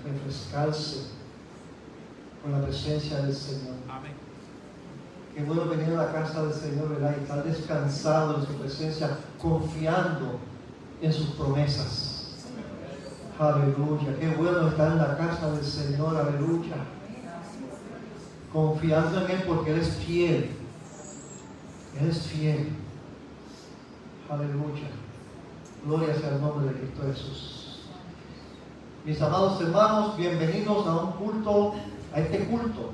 refrescarse con la presencia del Señor. Amén. Qué bueno venir a la casa del Señor, ¿verdad? Y estar descansado en su presencia, confiando en sus promesas. Aleluya. Qué bueno estar en la casa del Señor, aleluya. Confiando en Él porque Él es fiel. Él es fiel. Aleluya. Gloria sea el nombre de Cristo Jesús. Mis amados hermanos, bienvenidos a un culto, a este culto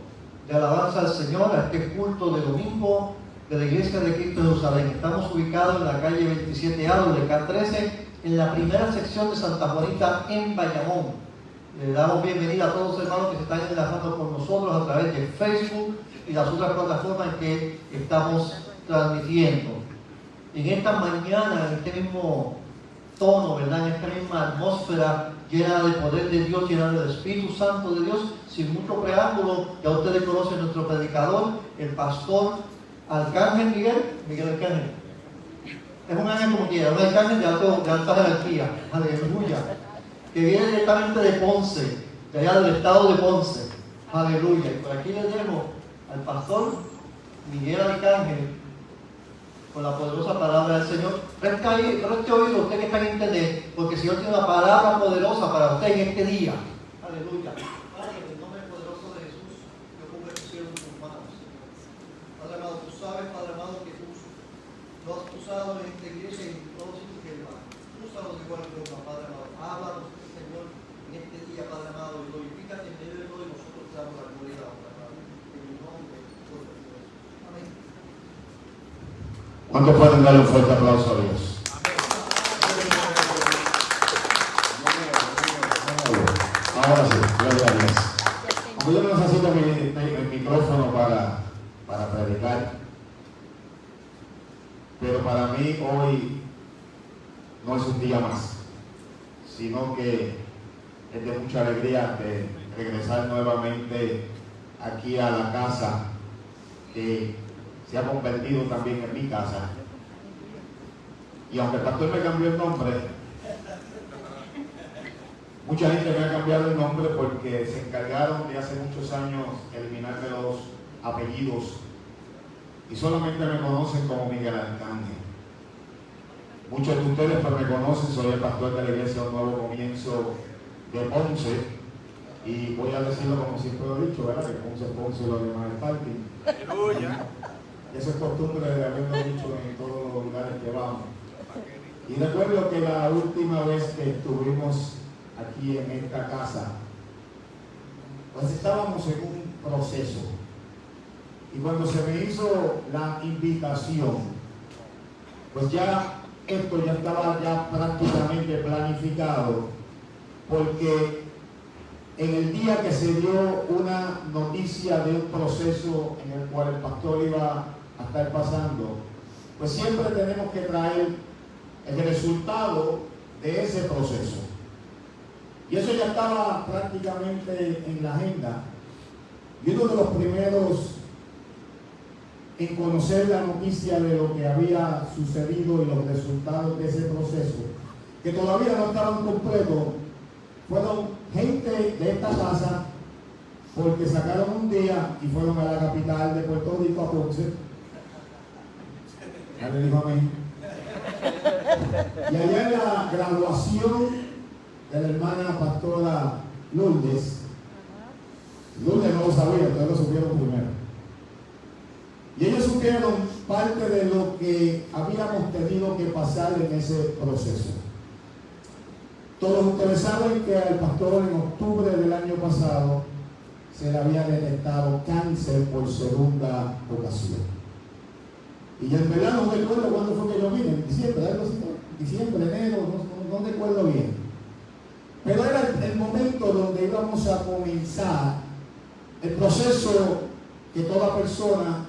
de alabanza al Señor, a este culto de domingo de la Iglesia de Cristo de Jerusalén. Estamos ubicados en la calle 27A de K13, en la primera sección de Santa Juanita, en Bayamón. Le damos bienvenida a todos los hermanos que se están enlazando con nosotros a través de Facebook y las otras plataformas en que estamos transmitiendo. En esta mañana, en este mismo tono, ¿verdad? En esta misma atmósfera llena del poder de Dios, llena del Espíritu Santo de Dios, sin mucho preámbulo, ya ustedes conocen nuestro predicador, el pastor Arcángel Miguel Arcángel. Es un ángel como quiera, un arcángel de alta jerarquía, aleluya, que viene directamente de Ponce, de allá del estado de Ponce, aleluya. Y por aquí le dejo al pastor Miguel Arcángel con la poderosa palabra del Señor. Preste oído usted que está en internet, porque el Señor tiene una palabra poderosa para usted en este día. Aleluya. Padre, en el nombre poderoso de Jesús, yo pongo el cielo en tus manos, Señor. Padre amado, tú sabes, Padre amado, que tú lo has usado en esta iglesia y en todos sitios que vas. Úsalo de igual forma, Padre amado. Háblanos, Señor, en este día, Padre amado, y glorifícate en medio de todo y nosotros te damos la gloria y la honra, Padre. En el nombre poderoso de Jesús. Amén. ¿Cuántos pueden darle un fuerte aplauso a Dios? Ahora sí, gloria a Dios. Como yo no necesito el micrófono para predicar, pero para mí hoy no es un día más, sino que es de mucha alegría de regresar nuevamente aquí a la casa que se ha convertido también en mi casa. Y aunque el pastor me cambió el nombre, mucha gente me ha cambiado el nombre porque se encargaron de hace muchos años eliminarme los apellidos y solamente me conocen como Miguel Arcángel. Muchos de ustedes pues me conocen, soy el pastor de la iglesia Un Nuevo Comienzo de Ponce, y voy a decirlo como siempre lo he dicho, ¿verdad? Que Ponce es Ponce y lo demás es parking. Aleluya. Eso es costumbre de haberlo dicho en todos los lugares que vamos. Y recuerdo que la última vez que estuvimos aquí en esta casa, pues estábamos en un proceso. Y cuando se me hizo la invitación, pues ya esto ya estaba ya prácticamente planificado, porque en el día que se dio una noticia de un proceso en el cual el pastor iba a estar pasando, pues siempre tenemos que traer el resultado de ese proceso. Y eso ya estaba prácticamente en la agenda. Y uno de los primeros en conocer la noticia de lo que había sucedido y los resultados de ese proceso, que todavía no estaban completos, fueron gente de esta casa, porque sacaron un día y fueron a la capital de Puerto Rico, a Ponce. Ya le dijo amén. Y allá en la graduación de la hermana pastora Lourdes no lo sabía, ustedes lo supieron primero. Y ellos supieron parte de lo que habíamos tenido que pasar en ese proceso. Todos ustedes saben que al pastor en octubre del año pasado se le había detectado cáncer por segunda ocasión. Y yo en verdad no recuerdo cuándo fue que yo vine, en diciembre, algo así, diciembre, enero, no recuerdo bien. Pero era el momento donde íbamos a comenzar el proceso que toda persona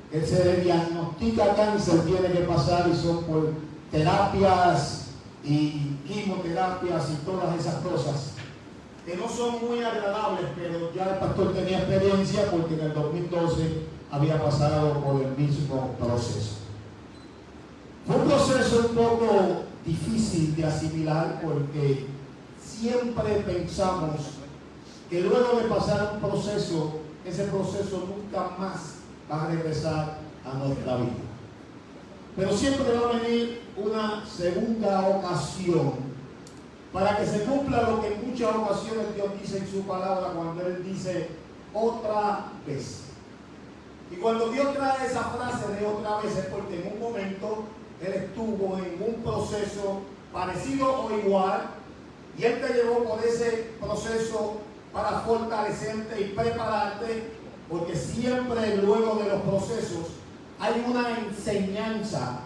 que se le diagnostica cáncer tiene que pasar, y son por terapias y quimioterapias y todas esas cosas que no son muy agradables, pero ya el pastor tenía experiencia porque en el 2012 había pasado por el mismo proceso. Fue un proceso un poco difícil de asimilar porque siempre pensamos que luego de pasar un proceso, ese proceso nunca más va a regresar a nuestra vida. Pero siempre va a venir una segunda ocasión para que se cumpla lo que en muchas ocasiones Dios dice en su palabra cuando Él dice otra vez. Y cuando Dios trae esa frase de otra vez es porque en un momento Él estuvo en un proceso parecido o igual y Él te llevó por ese proceso para fortalecerte y prepararte, porque siempre luego de los procesos hay una enseñanza,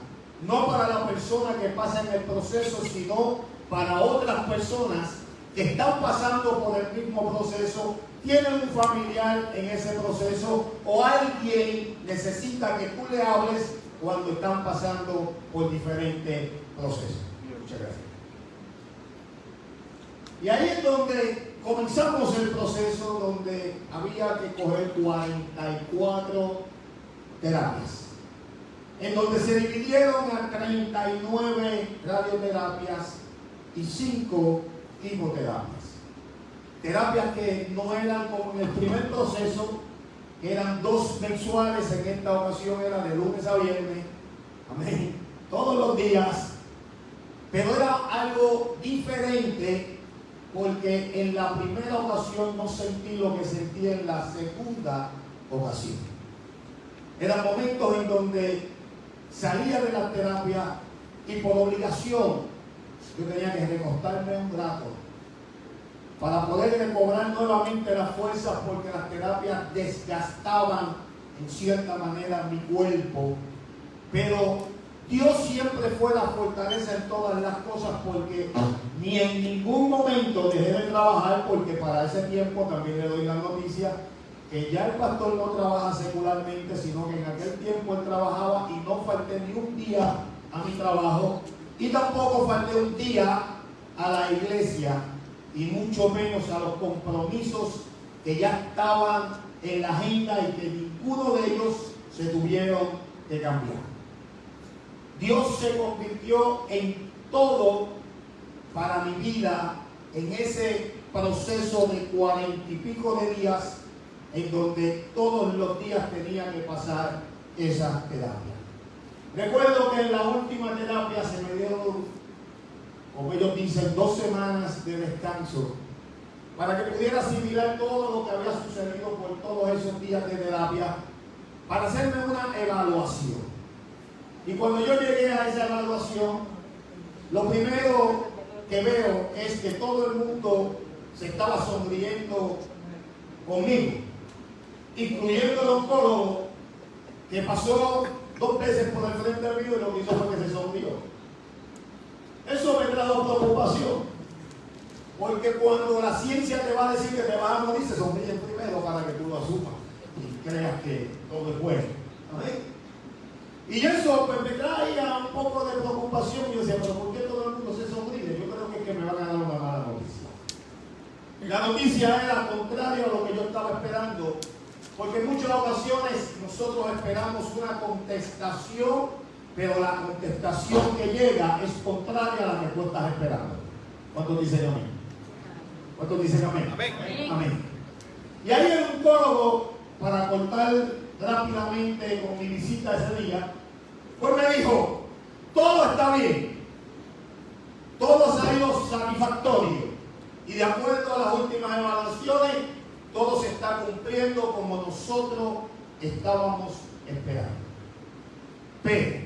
no para la persona que pasa en el proceso, sino para otras personas que están pasando por el mismo proceso, tienen un familiar en ese proceso o alguien necesita que tú le hables cuando están pasando por diferentes procesos. Muchas gracias. Y ahí es donde comenzamos el proceso, donde había que coger 44 terapias, en donde se dividieron a 39 radioterapias y 5 quimioterapias. Terapias que no eran como en el primer proceso, que eran 2 mensuales, en esta ocasión era de lunes a viernes, amén, todos los días, pero era algo diferente porque en la primera ocasión no sentí lo que sentí en la segunda ocasión. Eran momentos en donde salía de la terapia y por obligación yo tenía que recostarme un rato para poder recobrar nuevamente las fuerzas, porque las terapias desgastaban en cierta manera mi cuerpo. Pero Dios siempre fue la fortaleza en todas las cosas, porque ni en ningún momento dejé de trabajar, porque para ese tiempo también le doy la noticia que ya el pastor no trabaja secularmente, sino que en aquel tiempo él trabajaba y no falté ni un día a mi trabajo y tampoco falté un día a la iglesia y mucho menos a los compromisos que ya estaban en la agenda y que ninguno de ellos se tuvieron que cambiar. Dios se convirtió en todo para mi vida en ese proceso de 40 y pico de días en donde todos los días tenía que pasar esa terapia. Recuerdo que en la última terapia se me dieron, como ellos dicen, 2 semanas de descanso para que pudiera asimilar todo lo que había sucedido por todos esos días de terapia, para hacerme una evaluación. Y cuando yo llegué a esa evaluación, lo primero que veo es que todo el mundo se estaba sonriendo conmigo, incluyendo el oncólogo, que pasó 2 veces por el frente mío y lo que hizo fue que se sonrió. Eso me trajo preocupación, porque cuando la ciencia te va a decir que te vas a morir, se sonríe primero para que tú lo asumas y creas que todo es bueno. ¿Amén? Y eso pues me traía un poco de preocupación y yo decía, pero ¿por qué todo el mundo se sonríe? Yo creo que es que me van a dar una mala noticia. La noticia era contraria a lo que yo estaba esperando, porque en muchas ocasiones nosotros esperamos una contestación, pero la contestación que llega es contraria a la que tú estás esperando. ¿Cuántos dicen amén? ¿Cuántos dicen amén? Amén. Amén. Y ahí el oncólogo, para cortar rápidamente con mi visita ese día, pues me dijo, todo está bien, todo ha salido satisfactorio y de acuerdo a las últimas evaluaciones, todo se está cumpliendo como nosotros estábamos esperando. Pero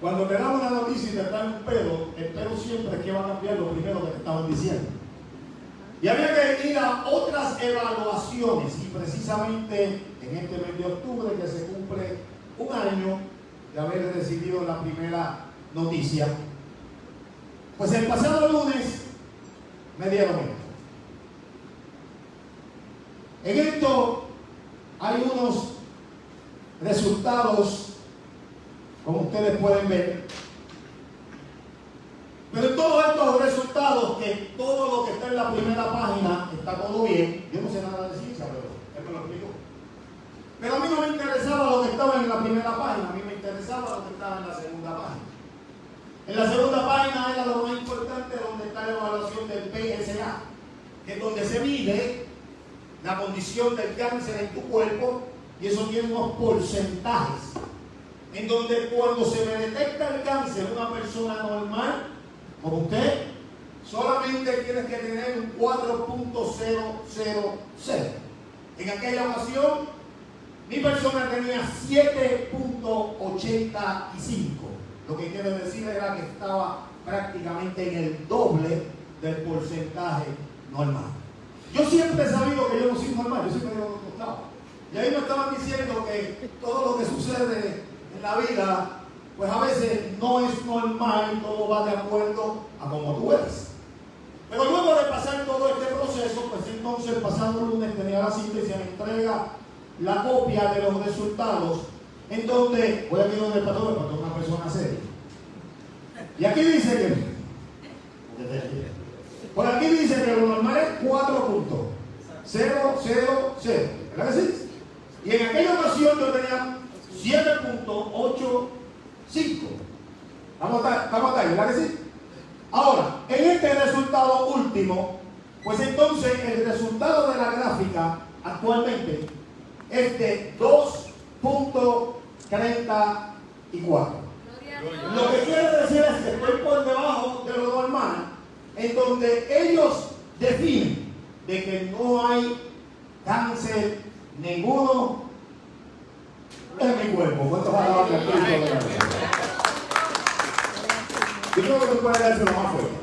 cuando te dan una noticia y te traen un pedo, el pedo siempre es que va a cambiar lo primero que te estaban diciendo. Y había que ir a otras evaluaciones, y precisamente en este mes de octubre, que se cumple 1 año de haber recibido la primera noticia, pues el pasado lunes me dieron esto. En esto hay unos resultados, como ustedes pueden ver, pero en todos estos resultados, que todo lo que está en la primera página está todo bien. Yo no sé nada de ciencia, pero él me lo explicó. Pero a mí no me interesaba lo que estaba en la primera página, a mí me interesaba lo que estaba en la segunda página. En la segunda página era lo más importante, donde está la evaluación del PSA, que es donde se mide la condición del cáncer en tu cuerpo, y eso tiene unos porcentajes, en donde cuando se le detecta el cáncer a una persona normal, como usted, solamente tienes que tener un 4.000. En aquella ocasión, mi persona tenía 7.85. Lo que quiere decir era que estaba prácticamente en el doble del porcentaje normal. Yo siempre he sabido que yo no soy normal, yo siempre digo que no estaba. Y ahí me estaban diciendo que todo lo que sucede en la vida, pues a veces no es normal y todo va de acuerdo a como tú eres. Pero luego de pasar todo este proceso, pues entonces el pasado lunes tenía la cita y se me entrega la copia de los resultados, en donde, voy aquí donde el pastor es una persona seria. Y aquí dice que, por aquí dice que lo normal es 4.000, ¿verdad que sí? Y en aquella ocasión yo tenía 7.85. Estamos acá, ¿verdad que sí? Ahora, en este resultado último, pues entonces el resultado de la gráfica actualmente es de 2.34. Lo que quiere decir es que estoy por debajo de lo normal, en donde ellos definen de que no hay cáncer ninguno en mi cuerpo. ¿Cuántos palabras de Cristo de la vida? Yo creo que tú puedes darse lo más fuerte.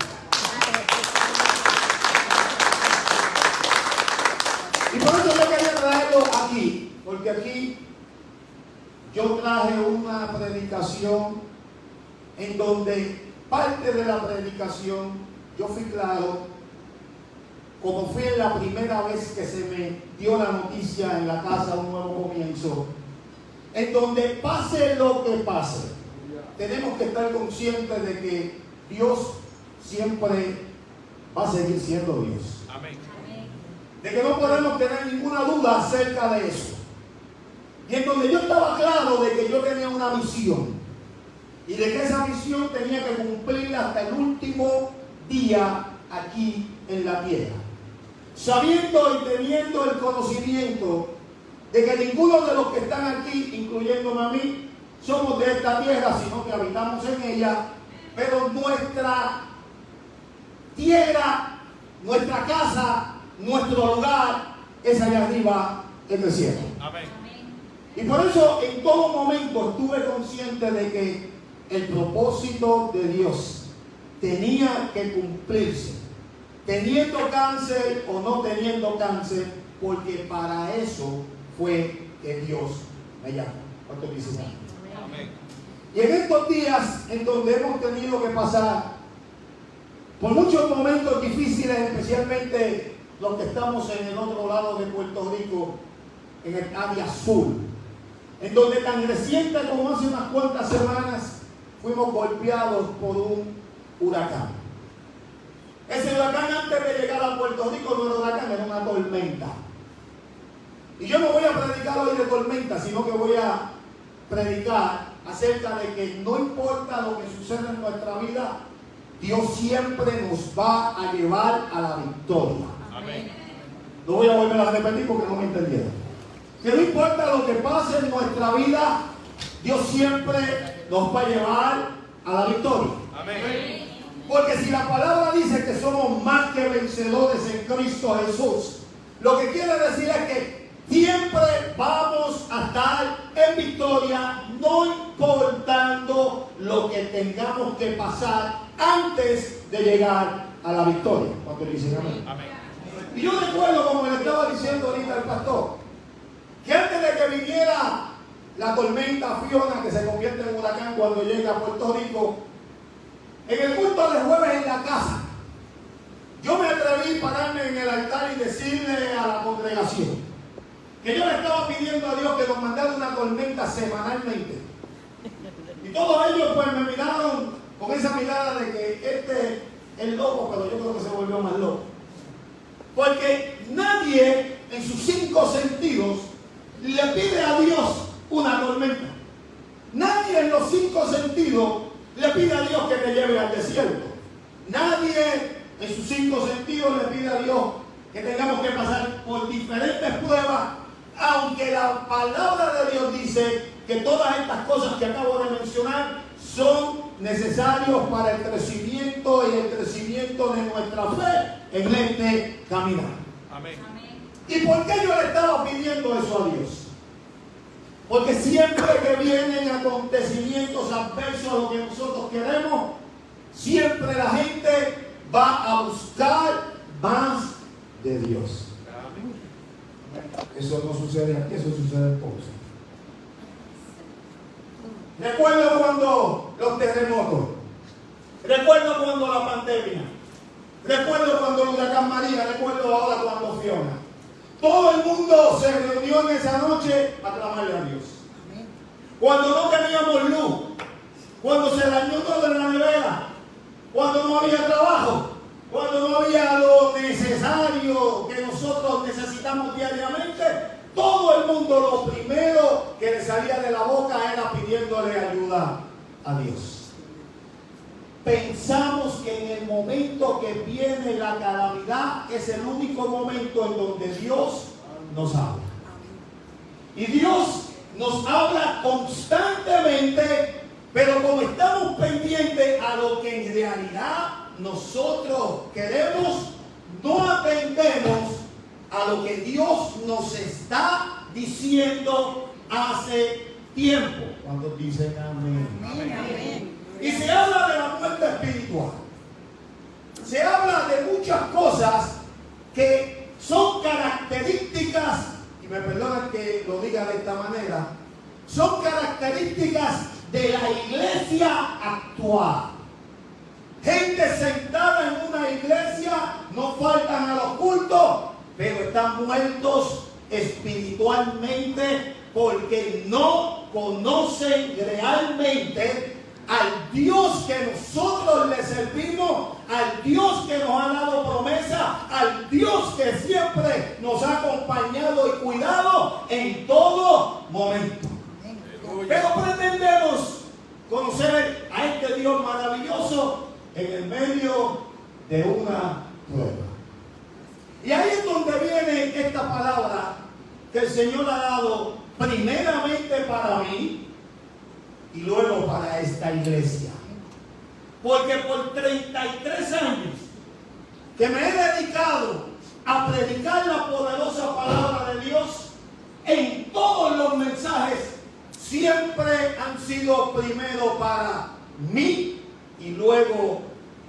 Y por eso yo quería traerlo aquí, porque aquí yo traje una predicación en donde parte de la predicación yo fui claro, como fui en la primera vez que se me dio la noticia en la casa Un Nuevo Comienzo, en donde pase lo que pase, tenemos que estar conscientes de que Dios siempre va a seguir siendo Dios. Amén. De que no podemos tener ninguna duda acerca de eso. Y en donde yo estaba claro de que yo tenía una misión y de que esa misión tenía que cumplir hasta el último día aquí en la tierra, sabiendo y teniendo el conocimiento de que ninguno de los que están aquí, incluyéndome a mí, somos de esta tierra, sino que habitamos en ella, pero nuestra tierra, nuestra casa, nuestro lugar es allá arriba en el cielo. Amén. Y por eso en todo momento estuve consciente de que el propósito de Dios tenía que cumplirse, teniendo cáncer o no teniendo cáncer, porque para eso fue que Dios me llamó. ¿Cuánto dicen? Amén. Y en estos días en donde hemos tenido que pasar por muchos momentos difíciles, especialmente los que estamos en el otro lado de Puerto Rico, en el área sur, en donde tan reciente como hace unas cuantas semanas fuimos golpeados por un huracán. Ese huracán, antes de llegar a Puerto Rico, no era un huracán, era una tormenta. Y yo no voy a predicar hoy de tormenta, sino que voy a predicar acerca de que no importa lo que suceda en nuestra vida, Dios siempre nos va a llevar a la victoria. Amén. No voy a volver a repetir porque no me entendieron. Que no importa lo que pase en nuestra vida, Dios siempre nos va a llevar a la victoria. Amén. Porque si la palabra dice que somos más que vencedores en Cristo Jesús, lo que quiere decir es que siempre vamos a estar en victoria, no importando lo que tengamos que pasar antes de llegar a la victoria. ¿Cuánto dicen amén? Amén. Y yo recuerdo, como le estaba diciendo ahorita al pastor, que antes de que viniera la tormenta Fiona, que se convierte en huracán cuando llega a Puerto Rico, en el culto de jueves en la casa, yo me atreví a pararme en el altar y decirle a la congregación que yo le estaba pidiendo a Dios que nos mandara una tormenta semanalmente. Y todos ellos pues me miraron con esa mirada de que este es loco, pero yo creo que se volvió más loco. Porque nadie en sus 5 sentidos le pide a Dios una tormenta. Nadie en los 5 sentidos le pide a Dios que te lleve al desierto. Nadie en sus 5 sentidos le pide a Dios que tengamos que pasar por diferentes pruebas, aunque la palabra de Dios dice que todas estas cosas que acabo de mencionar son necesarios para el crecimiento y el crecimiento de nuestra fe en este caminar. Amén. ¿Y por qué yo le estaba pidiendo eso a Dios? Porque siempre que vienen acontecimientos adversos a lo que nosotros queremos, siempre la gente va a buscar más de Dios. Eso no sucede aquí, eso sucede en Ponce. Recuerdo cuando los terremotos, recuerdo cuando la pandemia, recuerdo cuando el huracán María, recuerdo ahora cuando Fiona. Todo el mundo se reunió en esa noche a clamarle a Dios. Cuando no teníamos luz, cuando se dañó todo en la nevera, cuando no había trabajo, cuando no había lo necesario que nosotros necesitamos diariamente, todo el mundo lo primero que le salía de la boca era pidiéndole ayuda a Dios. Pensamos que en el momento que viene la calamidad es el único momento en donde Dios nos habla. Y Dios nos habla constantemente, pero como estamos pendientes a lo que en realidad nosotros queremos, no atendemos a lo que Dios nos está diciendo hace tiempo. ¿Cuántos dicen amén? Amén. Y se habla de la muerte espiritual. Se habla de muchas cosas que son características, y me perdonan que lo diga de esta manera, son características de la iglesia actual. Gente sentada en una iglesia, no faltan a los cultos, pero están muertos espiritualmente porque no conocen realmente al Dios que nosotros le servimos, al Dios que nos ha dado promesa, al Dios que siempre nos ha acompañado y cuidado en todo momento. Pero pretendemos conocer a este Dios maravilloso en el medio de una prueba. Y ahí es donde viene esta palabra que el Señor ha dado primeramente para mí y luego para esta iglesia. Porque por 33 años que me he dedicado a predicar la poderosa palabra de Dios, en todos los mensajes siempre han sido primero para mí y luego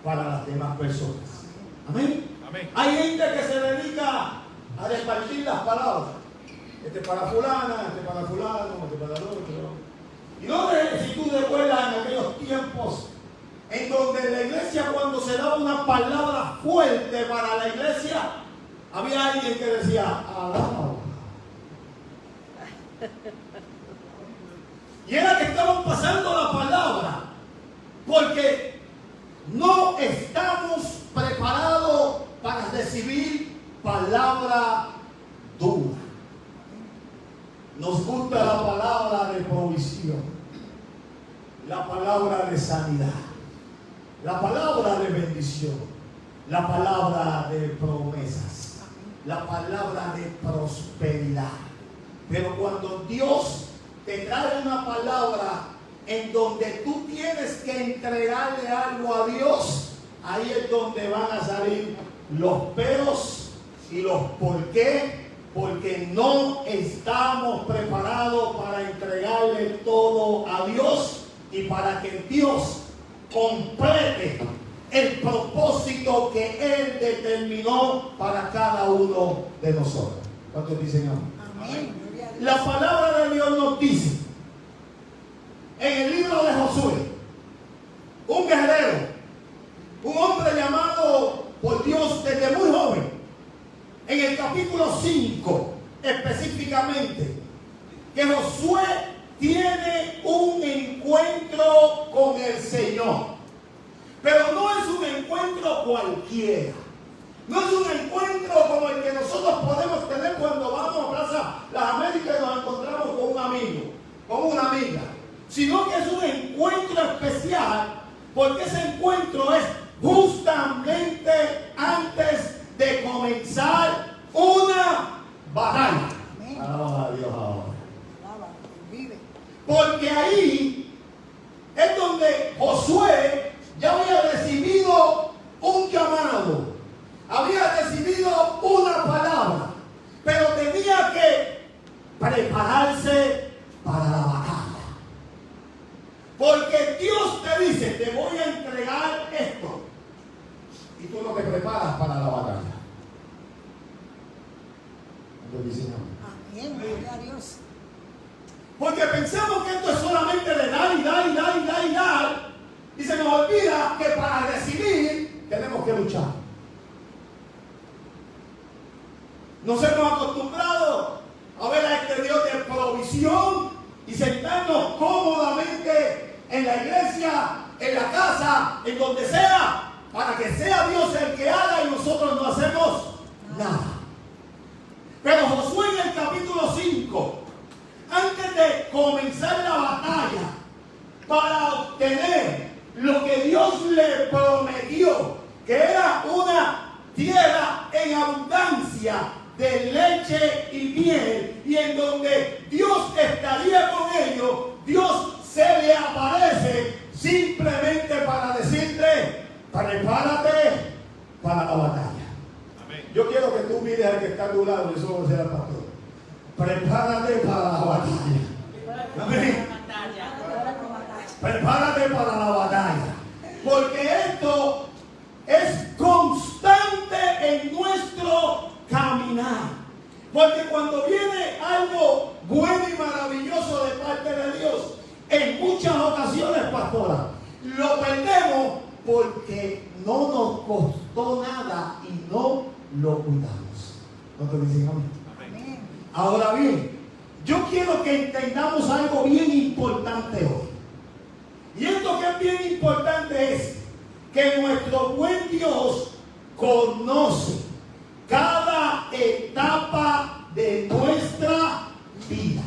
para las demás personas. Amén. Amén. Hay gente que se dedica a repartir las palabras. Este para fulana, este para fulano, este para el otro. Y no sé si tú recuerdas en aquellos tiempos en donde la iglesia, cuando se daba una palabra fuerte para la iglesia, había alguien que decía, alaba. Y era que estaban pasando la palabra, porque no estamos preparados para recibir palabra dura. Nos gusta la palabra de provisión, la palabra de sanidad, la palabra de bendición, la palabra de promesas, la palabra de prosperidad. Pero cuando Dios te trae una palabra en donde tú tienes que entregarle algo a Dios, ahí es donde van a salir los peros y los por qué. Porque no estamos preparados para entregarle todo a Dios y para que Dios complete el propósito que Él determinó para cada uno de nosotros. ¿Cuántos dicen amén? Amén. La palabra de Dios nos dice en el libro de Josué, un guerrero, un hombre llamado por Dios desde muy joven, en el capítulo 5 específicamente, que Josué tiene un encuentro con el Señor. Pero no es un encuentro cualquiera. No es un encuentro como el que nosotros podemos tener cuando vamos a Plaza Las Américas y nos encontramos con un amigo, con una amiga. Sino que es un encuentro especial Porque ese encuentro es justamente antes de comenzar una batalla. Alaba a Dios ahora. Porque ahí es donde Josué ya había recibido un llamado, había recibido una palabra, pero tenía que prepararse para la batalla. Porque Dios te dice, te voy a entregar esto, y tú no te preparas para la batalla. Amén, gloria a Dios. Porque pensamos que esto es solamente de dar y dar y dar y dar y dar, y se nos olvida que para recibir tenemos que luchar. Nos hemos acostumbrado a ver a este Dios de provisión y sentarnos cómodamente en la iglesia, en la casa, en donde sea, para que sea Dios el que haga y nosotros no hacemos nada. Pero Josué en el capítulo 5, antes de comenzar la batalla, para obtener lo que Dios le prometió, que era una tierra en abundancia de leche y miel, y en donde Dios estaría con ellos, Dios se le aparece simplemente para decirte, prepárate para la batalla. Amén. Yo quiero que tú mires al que está a tu lado, y eso va a ser el pastor. Prepárate para la batalla. Amén. Prepárate para la batalla. Porque esto es constante en nuestro caminar. Porque cuando viene algo bueno y maravilloso de parte de Dios, en muchas ocasiones, pastora, lo perdemos porque no nos costó nada y no lo cuidamos. ¿No te dicen amén? Ahora bien, yo quiero que entendamos algo bien importante hoy. Y esto que es bien importante es que nuestro buen Dios conoce cada etapa de nuestra vida.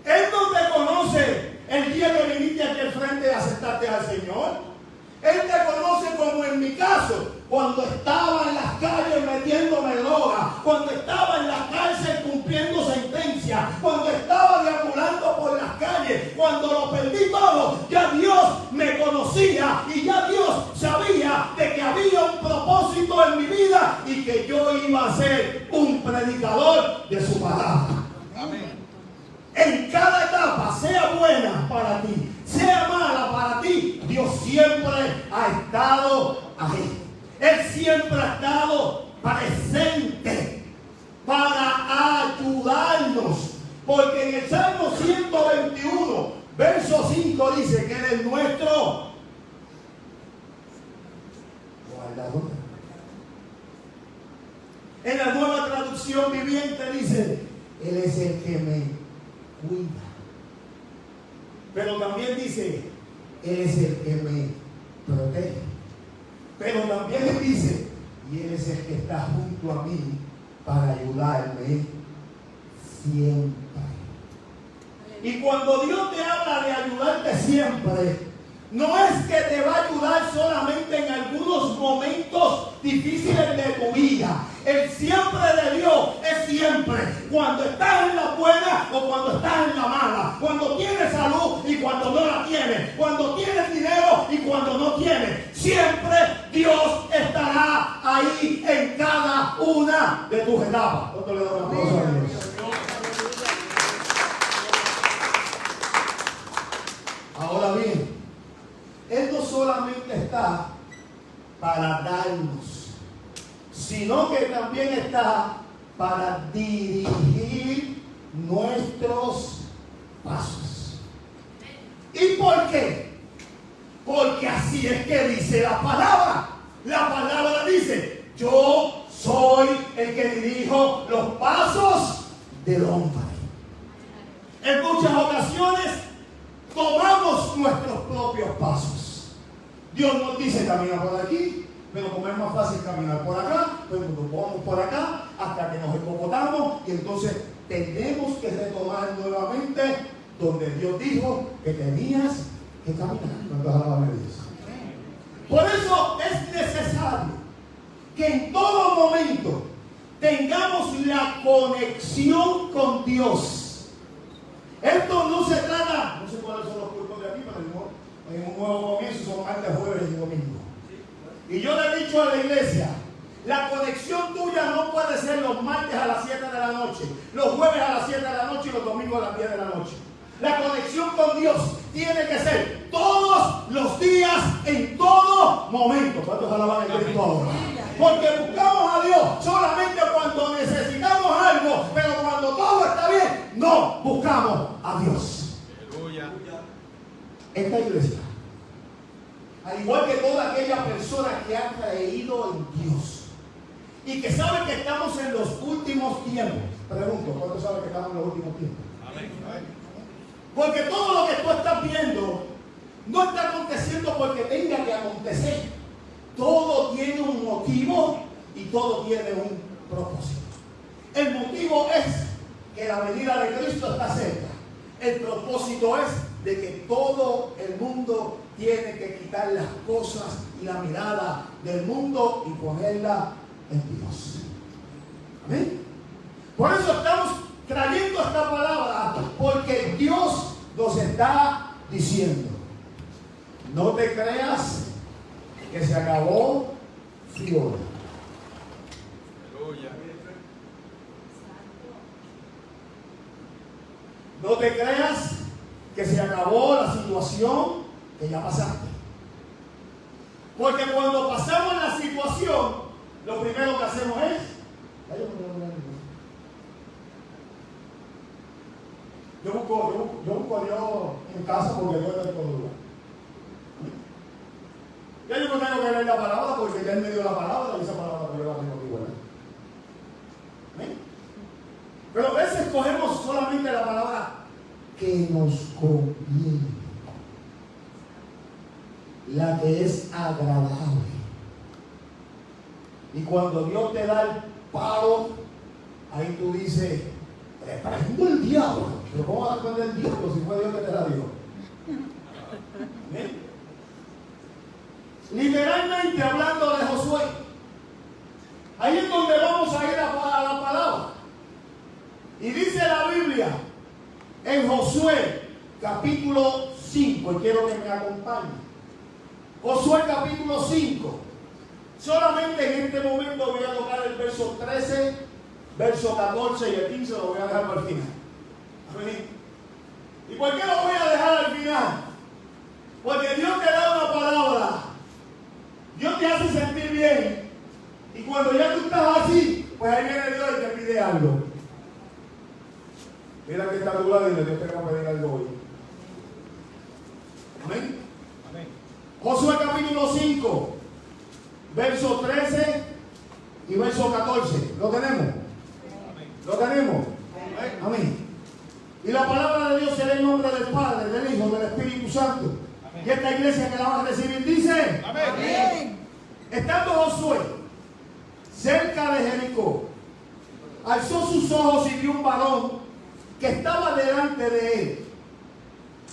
Él no te conoce el día que viniste aquí al frente a aceptarte al Señor. Él te conoce como en mi caso, cuando estaba en las calles metiéndome droga, cuando estaba en la cárcel cumpliendo sentencia, cuando estaba deambulando por las calles, cuando lo perdí todo, ya Dios me conocía y ya Dios sabía de que había un propósito en mi vida y que yo iba a ser un predicador de su palabra. Amén. En cada etapa, sea buena para ti, sea mala para ti, Dios siempre ha estado ahí. Él siempre ha estado presente para ayudarnos. Porque en el Salmo 121, verso 5 dice que Él es nuestro guardador. En la Nueva Traducción Viviente dice, Él es el que me cuida. Pero también dice, Él es el que me protege. Pero también dice, y Él es el que está junto a mí para ayudarme siempre. Y cuando Dios te habla de ayudarte siempre, no es que te va a ayudar solamente en algunos momentos difíciles de tu vida. El siempre de Dios es siempre. Cuando estás en la buena o cuando estás en la mala. Cuando tienes salud y cuando no la tienes. Cuando tienes dinero y cuando no tienes. Siempre Dios estará ahí en cada una de tus etapas. ¿Cuánto le doy un aplauso a Dios? Ahora bien, Él no solamente está para darnos, sino que también está para dirigir nuestros pasos. ¿Y por qué? Porque así es que dice la palabra. La palabra dice, yo soy el que dirijo los pasos del hombre. En muchas ocasiones tomamos nuestros propios pasos. Dios nos dice, camina por aquí, pero como es más fácil caminar por acá, pues nos vamos por acá hasta que nos escopotamos y entonces tenemos que retomar nuevamente donde Dios dijo que tenías que caminar. Cuando alaban a Dios. Por eso es necesario que en todo momento tengamos la conexión con Dios. Esto no se trata, no sé cuáles son los cultos de aquí, pero en un nuevo comienzo son martes, jueves y domingo. Y yo le he dicho a la iglesia, la conexión tuya no puede ser los martes a las 7 de la noche, los jueves a las 7 de la noche y los domingos a las 10 de la noche. La conexión con Dios tiene que ser todos los días, en todo momento. ¿Cuántos alaban a Cristo ahora? Porque buscamos a Dios solamente cuando necesitamos algo, pero cuando todo está bien, no buscamos a Dios. Aleluya. Esta iglesia, al igual que toda aquella persona que ha creído en Dios y que sabe que estamos en los últimos tiempos. Pregunto, ¿cuántos saben que estamos en los últimos tiempos? Amén. Porque todo lo que tú estás viendo no está aconteciendo porque tenga que acontecer. Todo tiene un motivo y todo tiene un propósito. El motivo es que la venida de Cristo está cerca. El propósito es de que todo el mundo tiene que quitar las cosas y la mirada del mundo y ponerla en Dios. ¿Amén? Por eso estamos trayendo esta palabra, porque Dios nos está diciendo: no te creas que se acabó Fiona. No te creas que se acabó la situación que ya pasaste. Porque cuando pasamos la situación, lo primero que hacemos es... Yo busco a Dios en casa porque Dios está en todo lugar. Ya yo no tengo que leer la palabra porque ya Él me dio la palabra y esa palabra que yo la tengo aquí buena. ¿Amén? Pero a veces cogemos solamente la palabra que nos conviene, la que es agradable. Y cuando Dios te da el palo, ahí tú dices: reprendo el diablo. Pero ¿cómo vas a reprender el diablo si fue Dios que te la dio? ¿Amén? Literalmente hablando de Josué, ahí es donde vamos a ir a la palabra. Y dice la Biblia en Josué capítulo 5, y quiero que me acompañen. Josué capítulo 5. Solamente en este momento voy a tocar el verso 13, verso 14 y el 15 lo voy a dejar para el final. Amén. ¿Y por qué lo voy a dejar al final? Porque Dios te da una palabra, Dios te hace sentir bien, y cuando ya tú estás así, pues ahí viene Dios y te pide algo. Mira que está a tu lado y Dios te va a pedir algo hoy. Amén. Amén. Josué capítulo 5, verso 13 y verso 14. ¿Lo tenemos? Amén. ¿Lo tenemos? Amén. Amén. Y la palabra de Dios será en nombre del Padre, del Hijo, del Espíritu Santo. Amén. Y esta iglesia que la va a recibir dice: amén. Amén. Estando Josué cerca de Jericó, alzó sus ojos y vio un varón que estaba delante de él,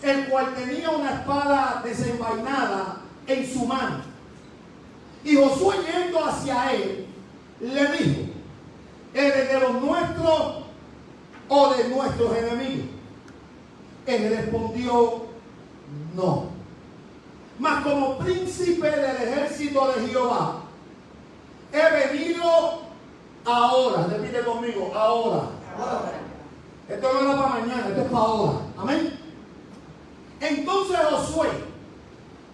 el cual tenía una espada desenvainada en su mano. Y Josué, yendo hacia él, le dijo: ¿eres de los nuestros o de nuestros enemigos? Él respondió: no, mas como príncipe del ejército de Jehová he venido ahora. Repite conmigo: ahora. Esto no era para mañana, esto es para ahora. Amén. Entonces Josué,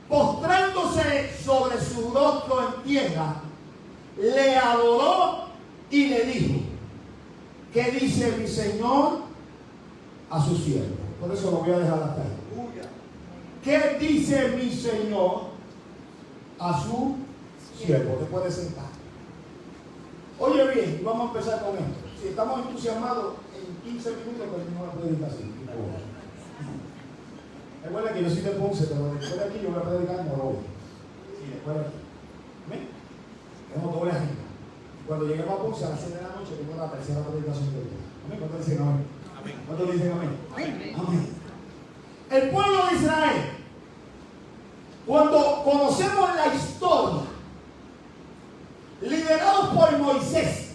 postrándose sobre su rostro en tierra, le adoró y le dijo: ¿qué dice mi Señor a su siervo? Por eso lo voy a dejar hasta ahí. ¿Qué dice mi Señor a su siervo? Te puedes sentar. Oye bien, vamos a empezar con esto. Si estamos entusiasmados, en 15 minutos terminamos la predicación. Recuerda que yo soy de Ponce, pero después de aquí yo voy a predicar en Morovi. Sí, después de aquí. ¿Amén? Tenemos doble agenda. Cuando lleguemos a Ponce a las 6 de la noche, tengo la tercera predicación del día. ¿Amén? ¿Cuántos dicen amén? Amén. ¿Cuántos dicen amén? Amén. Amén. El pueblo de Israel Cuando conocemos la historia, liderados por Moisés,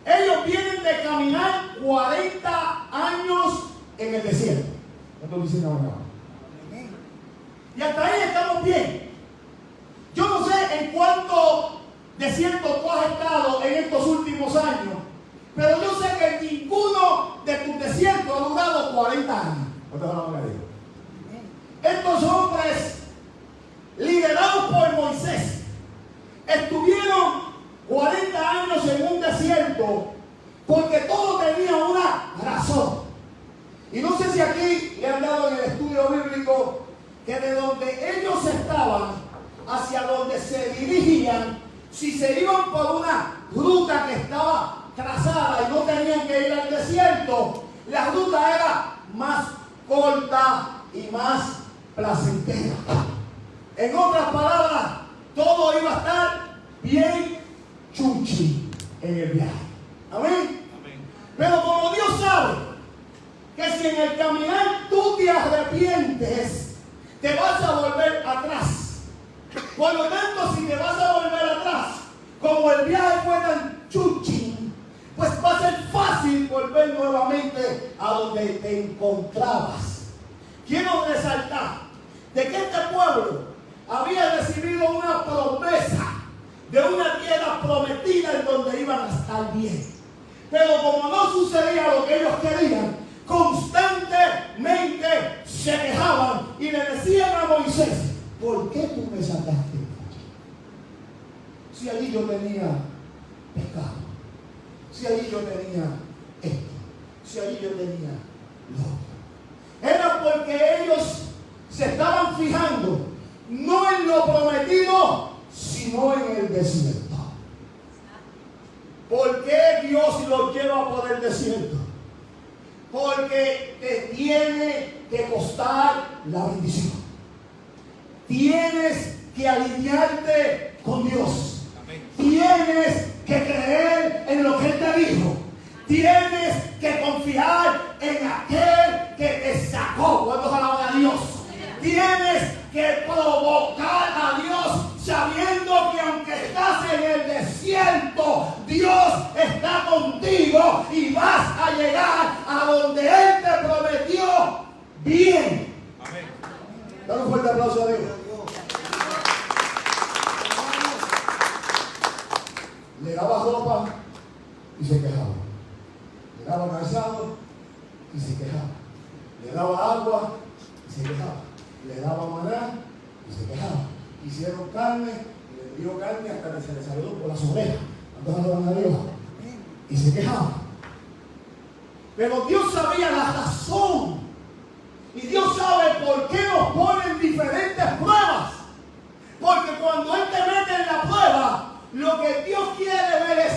ellos vienen de caminar 40 años en el desierto. ¿Cuánto dicen ahora? Y hasta ahí estamos bien. Yo no sé en cuánto desierto tú has estado en estos últimos años, pero yo sé que ninguno de tus desiertos ha durado 40 años. Estos hombres, liderados por Moisés, estuvieron 40 años en un desierto porque todo tenía una razón. Y no sé si aquí le han dado en el estudio bíblico que de donde ellos estaban hacia donde se dirigían, si se iban por una ruta que estaba trazada y no tenían que ir al desierto, la ruta era más corta y más placentera. En otras palabras, todo iba a estar bien chuchi en el viaje. Amén. Pero como Dios sabe que si en el caminar tú te arrepientes, te vas a volver atrás. Por lo tanto, si te vas a volver atrás, como el viaje fue tan chuchi, pues va a ser fácil volver nuevamente a donde te encontrabas. Quiero resaltar de que este pueblo había recibido una promesa de una tierra prometida en donde iban a estar bien. Pero como no sucedía lo que ellos querían, constantemente se quejaban y le decían a Moisés: ¿por qué tú me sacaste de allí? Si allí yo tenía pecado, si allí yo tenía esto, si allí yo tenía lo otro. Era porque ellos se estaban fijando no en lo prometido, sino en el desierto. ¿Por qué Dios los lleva por el desierto? Porque te tiene que costar la bendición. Tienes que alinearte con Dios. Tienes que creer en lo que Él te dijo. Tienes que confiar en aquel que te sacó. ¿Cuántos alaban a Dios? Tienes que provocar a Dios sabiendo que aunque estás en el desierto, Dios está contigo y vas a llegar a donde Él te prometió bien. Amén. Dale un fuerte aplauso a Dios. Le daba ropa y se quejaba. Le daba calzado y se quejaba. Le daba agua y se quejaba. Le daba maná y se quejaba. Hicieron carne y le dio carne hasta que se le salió por las orejas. Entonces a Dios y se quejaba. Pero Dios sabía la razón. Y Dios sabe por qué nos ponen diferentes pruebas. Porque cuando Él te mete en la prueba, lo que Dios quiere ver es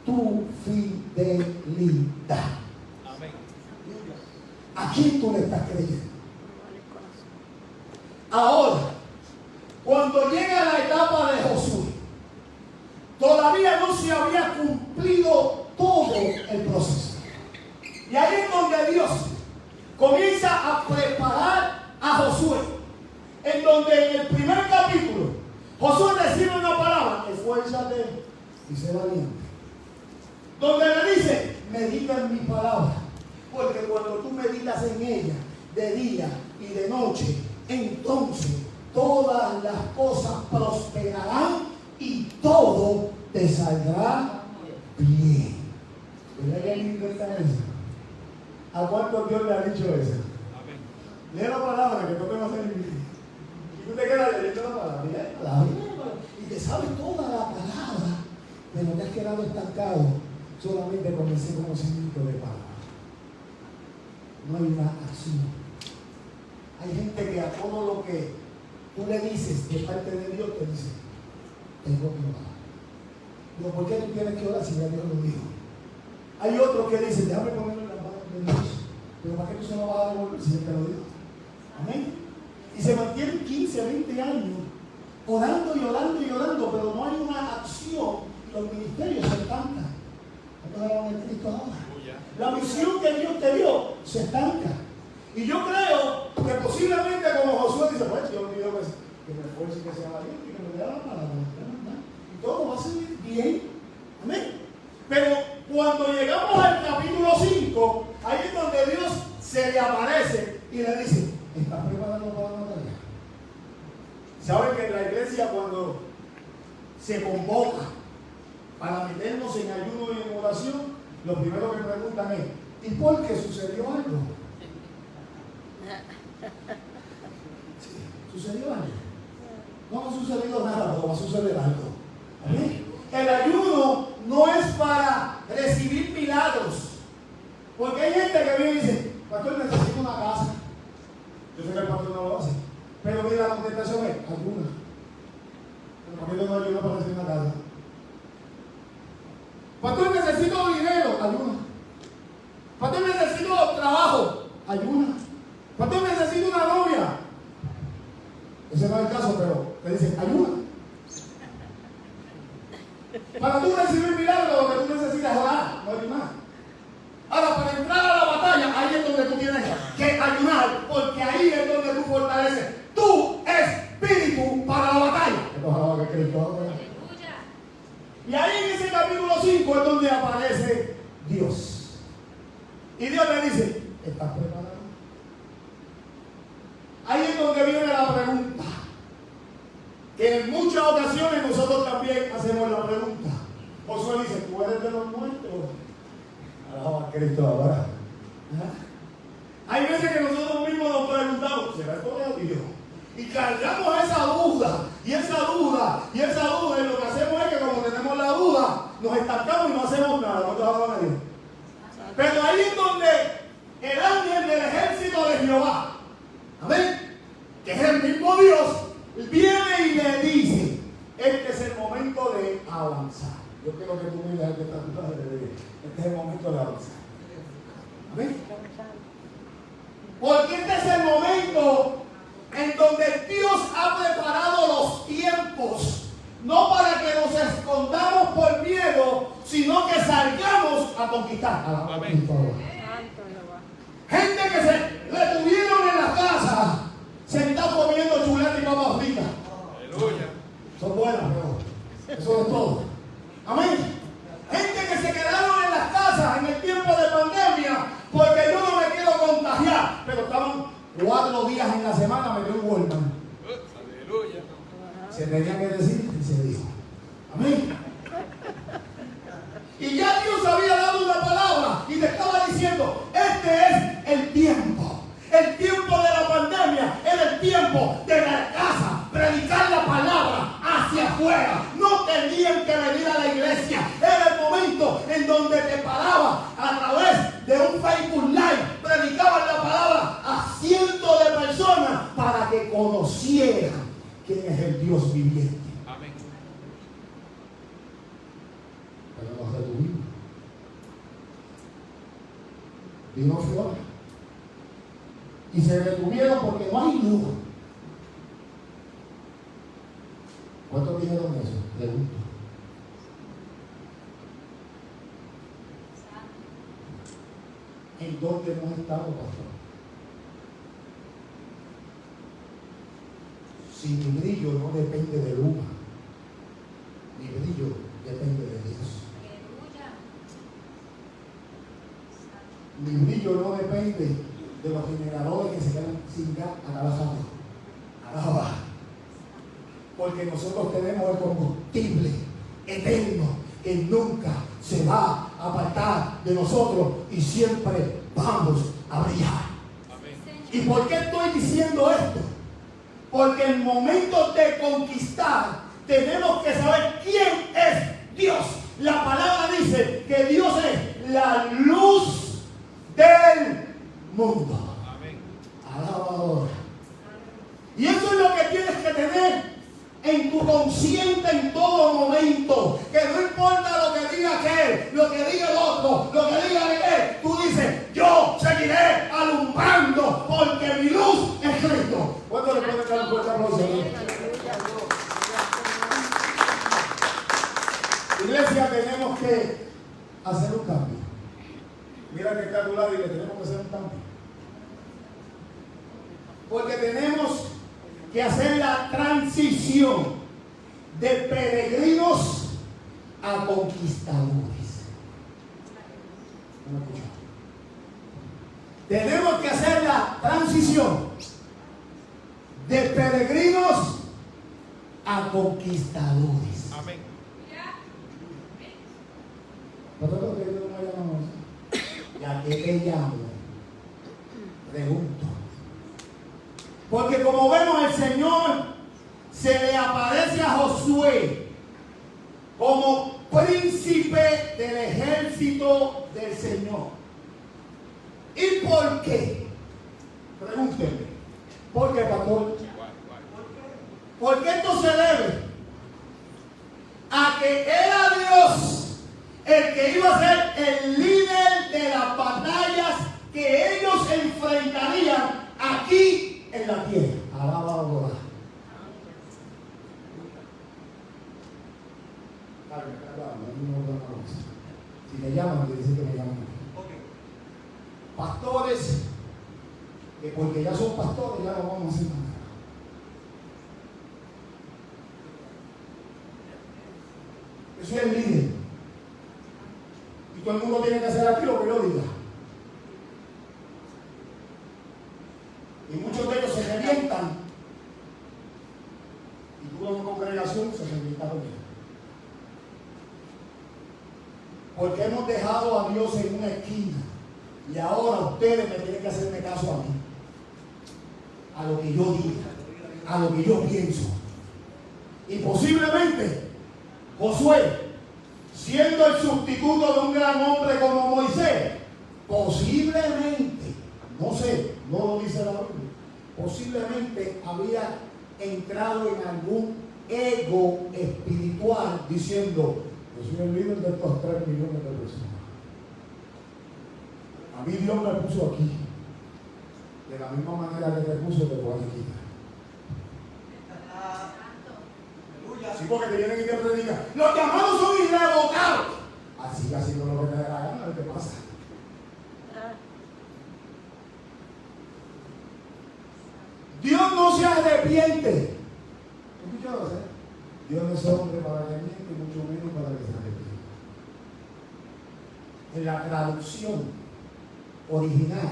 tu fidelidad. Amén. ¿A quién tú le estás creyendo? Ahora, cuando llega la etapa de Josué, todavía no se había cumplido todo el proceso. Y ahí es donde Dios comienza a preparar a Josué. En donde en el primer capítulo, Josué recibe una palabra: esfuérzate y sé valiente. Donde le dice: medita en mi palabra, porque cuando tú meditas en ella de día y de noche, entonces todas las cosas prosperarán y todo te saldrá bien. ¿Verdad que lindo está eso? ¿A cuánto Dios le ha dicho eso? Amén. Lee la palabra que no te va a hacer vivir. Y tú te quedas leyendo la palabra. Lee la palabra. Y te sabes toda la palabra, pero te has quedado estancado solamente con ese conocimiento de palabra. No hay una acción. Hay gente que a todo lo que tú le dices de parte de Dios te dice: tengo que orar. Pero ¿por qué tú tienes que orar si ya Dios lo dijo? Hay otros que dicen: déjame ponerlo en las manos de Dios. Pero ¿para qué tú se lo vas a devolver si Él te lo dijo? Amén. Y se mantienen 15, 20 años orando y orando y orando, pero no hay una acción y los ministerios se estancan. ¿Cuántos hablan de Cristo ahora? La misión que Dios te dio se estanca. Y yo creo que posiblemente como Josué dice: pues Dios me dijo que me esfuerce, que sea valiente, que me dé la palabra. Y todo va a salir bien. Amén. Pero cuando llegamos al capítulo 5, ahí es donde Dios se le aparece y le dice: ¿estás preparado para la batalla? ¿Saben que en la iglesia, cuando se convoca para meternos en ayuno y en oración, lo primero que preguntan es: ¿y por qué sucedió algo? Sí, ¿sucedió algo? No ha sucedido nada, pero va a suceder algo. ¿Amén? El ayuno no es para recibir milagros. Porque hay gente que viene y dice: pastor, necesito una casa. Yo sé que el pastor no lo hace. Pero mira, la contestación es: ayuna. Porque yo no ayuno para recibir una casa. Pastor, necesito dinero. Ayuna. Pastor, necesito trabajo. Ayuna. Pastor, necesito una novia. Ese no es el caso, pero te dicen: ayuna. Para tú recibir milagro, lo que tú necesitas es orar, no ayunar. Ahora, para entrar a la batalla, ahí es donde tú tienes que ayunar, porque ahí es donde tú fortaleces tu espíritu para la batalla. Y ahí en ese capítulo 5 es donde aparece Dios. Y Dios le dice: ¿estás preparado? Ahí es donde viene la pregunta. Que en muchas ocasiones nosotros también hacemos la pregunta. Josué dice: ¿tú eres de los muertos? Alaba a Cristo ahora. Hay veces que nosotros mismos nos preguntamos: ¿será esto de Dios? Y cargamos esa duda, y esa duda, y esa duda, y lo que hacemos es que como tenemos la duda, nos estancamos y no hacemos nada. No te vas a Dios. Pero ahí es donde el ángel del ejército de Jehová, amén, que es el mismo Dios, viene y le dice: este es el momento de avanzar. Yo quiero que tú mires al que está a tu lado y le digas: este es el momento de avanzar. ¿Amén? Porque este es el momento en donde Dios ha preparado los tiempos, no para que nos escondamos por miedo, sino que salgamos a conquistar. Amén. Gente que se retuvieron en la casa, sentados comiendo chuleta y papas fritas. Aleluya. Son buenas, pero eso es todo. Amén. Gente que se quedaron en las casas en el tiempo de pandemia, porque yo no me quiero contagiar, pero estaban 4 días en la semana metió un Walmart. Aleluya. Se tenía que decir y se dijo. Amén. Y ya Dios había dado una palabra y te estaba diciendo: este es el tiempo. El tiempo de la pandemia era el tiempo de la casa, predicar la palabra hacia afuera. No tenían que venir a la iglesia. Era el momento en donde te parabas a través de un Facebook Live, predicaban la palabra a cientos de personas para que conocieran quién es el Dios viviente. Amén. Pero nos detuvimos. Vino Flora. Y se detuvieron porque no hay luz. ¿Cuántos dijeron eso? Pregunto. ¿En dónde hemos estado, pastor? Si mi brillo no depende de luna, mi brillo depende de Dios. Mi brillo no depende de los generadores que se quedan sin gas a cada rato. Alaba. Porque nosotros tenemos el combustible eterno que nunca se va a apartar de nosotros y siempre vamos a brillar. Amén. ¿Y por qué estoy diciendo esto? Porque en momentos de conquistar tenemos que saber quién es Dios. La palabra dice que Dios es la luz del mundo. Amén. Alaba ahora. Y eso es lo que tienes que tener en tu consciente en todo momento. Que no importa lo que diga aquel, lo que diga el otro, lo que diga aquel, tú dices: yo seguiré alumbrando porque mi luz es Cristo. ¿Cuánto le puede dar un fuerte aplauso? Iglesia, tenemos que hacer un cambio. Mira que está a tu lado y le tenemos que hacer un cambio. Porque tenemos que hacer la transición de peregrinos a conquistadores. ¿No me escuchan? Tenemos que hacer la transición de peregrinos a conquistadores. Amén. ¿Nosotros que Dios nos llamamos? ¿Y a qué te llamo? Pregunto. Porque como vemos, el Señor se le aparece a Josué como príncipe del ejército del Señor. ¿Y por qué? Pregúntenme. ¿Por qué, pastor? ¿Por qué esto se debe a que era Dios el que iba a ser el líder de las batallas que ellos enfrentarían aquí en la tierra? Alaba a Dios. Si me llaman, me dicen que me llaman. Pastores, que porque ya son pastores, ya no vamos a hacer nada. Yo soy el líder. Y todo el mundo tiene que hacer aquí lo que yo diga. Y muchos de ellos se revientan. Y tuve una congregación, se revientaron ellos. Porque hemos dejado a Dios en una esquina. Y ahora ustedes me tienen que hacerme caso a mí. A lo que yo diga. A lo que yo pienso. Y posiblemente Josué, siendo el sustituto de un gran hombre como Moisés, posiblemente, no sé, no lo dice la Biblia, posiblemente había entrado en algún ego espiritual diciendo: yo soy el líder de estos 3 millones de personas. A mí Dios me puso aquí. De la misma manera que te puso, te voy a quitar. Sí, porque te vienen y te predican: los llamados son irrevocables. Así haciendo lo que te dé la gana, ¿qué pasa? Dios no se arrepiente. ¿Escucharon? Dios no es hombre para que miente, y mucho menos para que se arrepienta. En la traducción original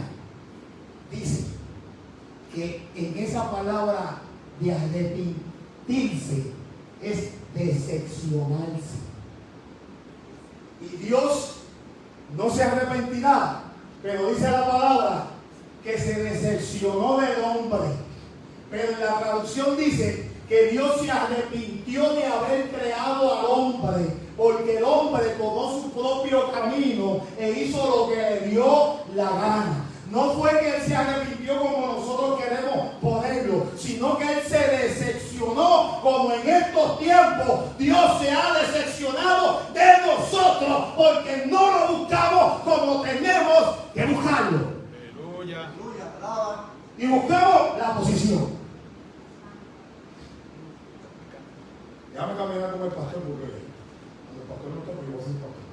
dice que en esa palabra de arrepentirse es decepcionarse. Y Dios no se arrepentirá, pero dice la palabra que se decepcionó del hombre. Pero en la traducción dice que Dios se arrepintió de haber creado al hombre, porque el hombre tomó su propio camino e hizo lo que le dio la gana. No fue que Él se arrepintió como nosotros queremos ponerlo, sino que Él se decepcionó, como en estos tiempos Dios se ha decepcionado de nosotros, porque no lo buscamos como tenemos que buscarlo. Aleluya. Y buscamos la posición. Déjame caminar con el pastor, porque cuando el pastor no está, pues yo voy a ser pastor.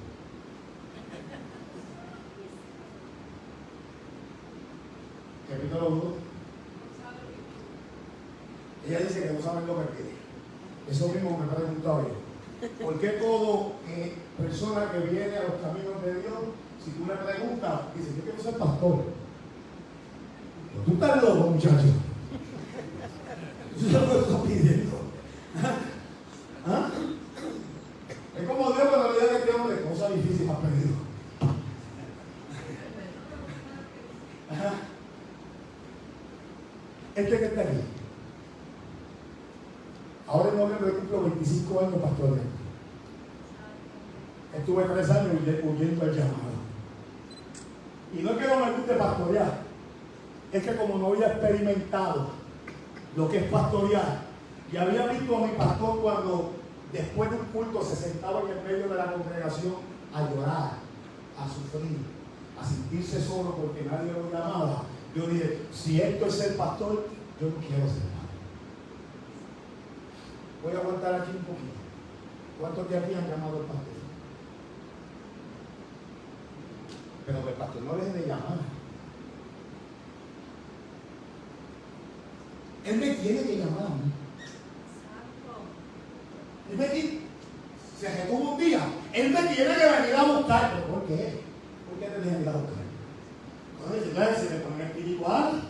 Capítulo 2. Ella dice que no saben lo que quiere. Eso mismo me he preguntado yo. ¿Por qué todo persona que viene a los caminos de Dios, si tú le preguntas, dice: yo quiero ser pastor? Tú estás loco, muchacho. Eso es lo que estás pidiendo. ¿Ah? Es como Dios cuando le dice a este hombre: cosa difícil has pedido. Ajá. Este que está aquí, ahora en noviembre cumplo 25 años pastoreando. Estuve 3 años huyendo al llamado. Y no es que no me guste pastorear, es que como no había experimentado lo que es pastorear, y había visto a mi pastor cuando después de un culto se sentaba en el medio de la congregación a llorar, a sufrir, a sentirse solo porque nadie lo llamaba. Yo dije: si esto es ser pastor, yo no quiero ser pastor. Voy a aguantar aquí un poquito. ¿Cuántos de aquí han llamado al pastor? Pero el pastor no deje de llamar. Él me tiene que llamar a mí. Él me tiene, se retuvo un día, Él me tiene que venir a buscar. ¿Pero por qué? ¿Por qué te tiene que venir a buscar? Entonces, se le pone espiritual.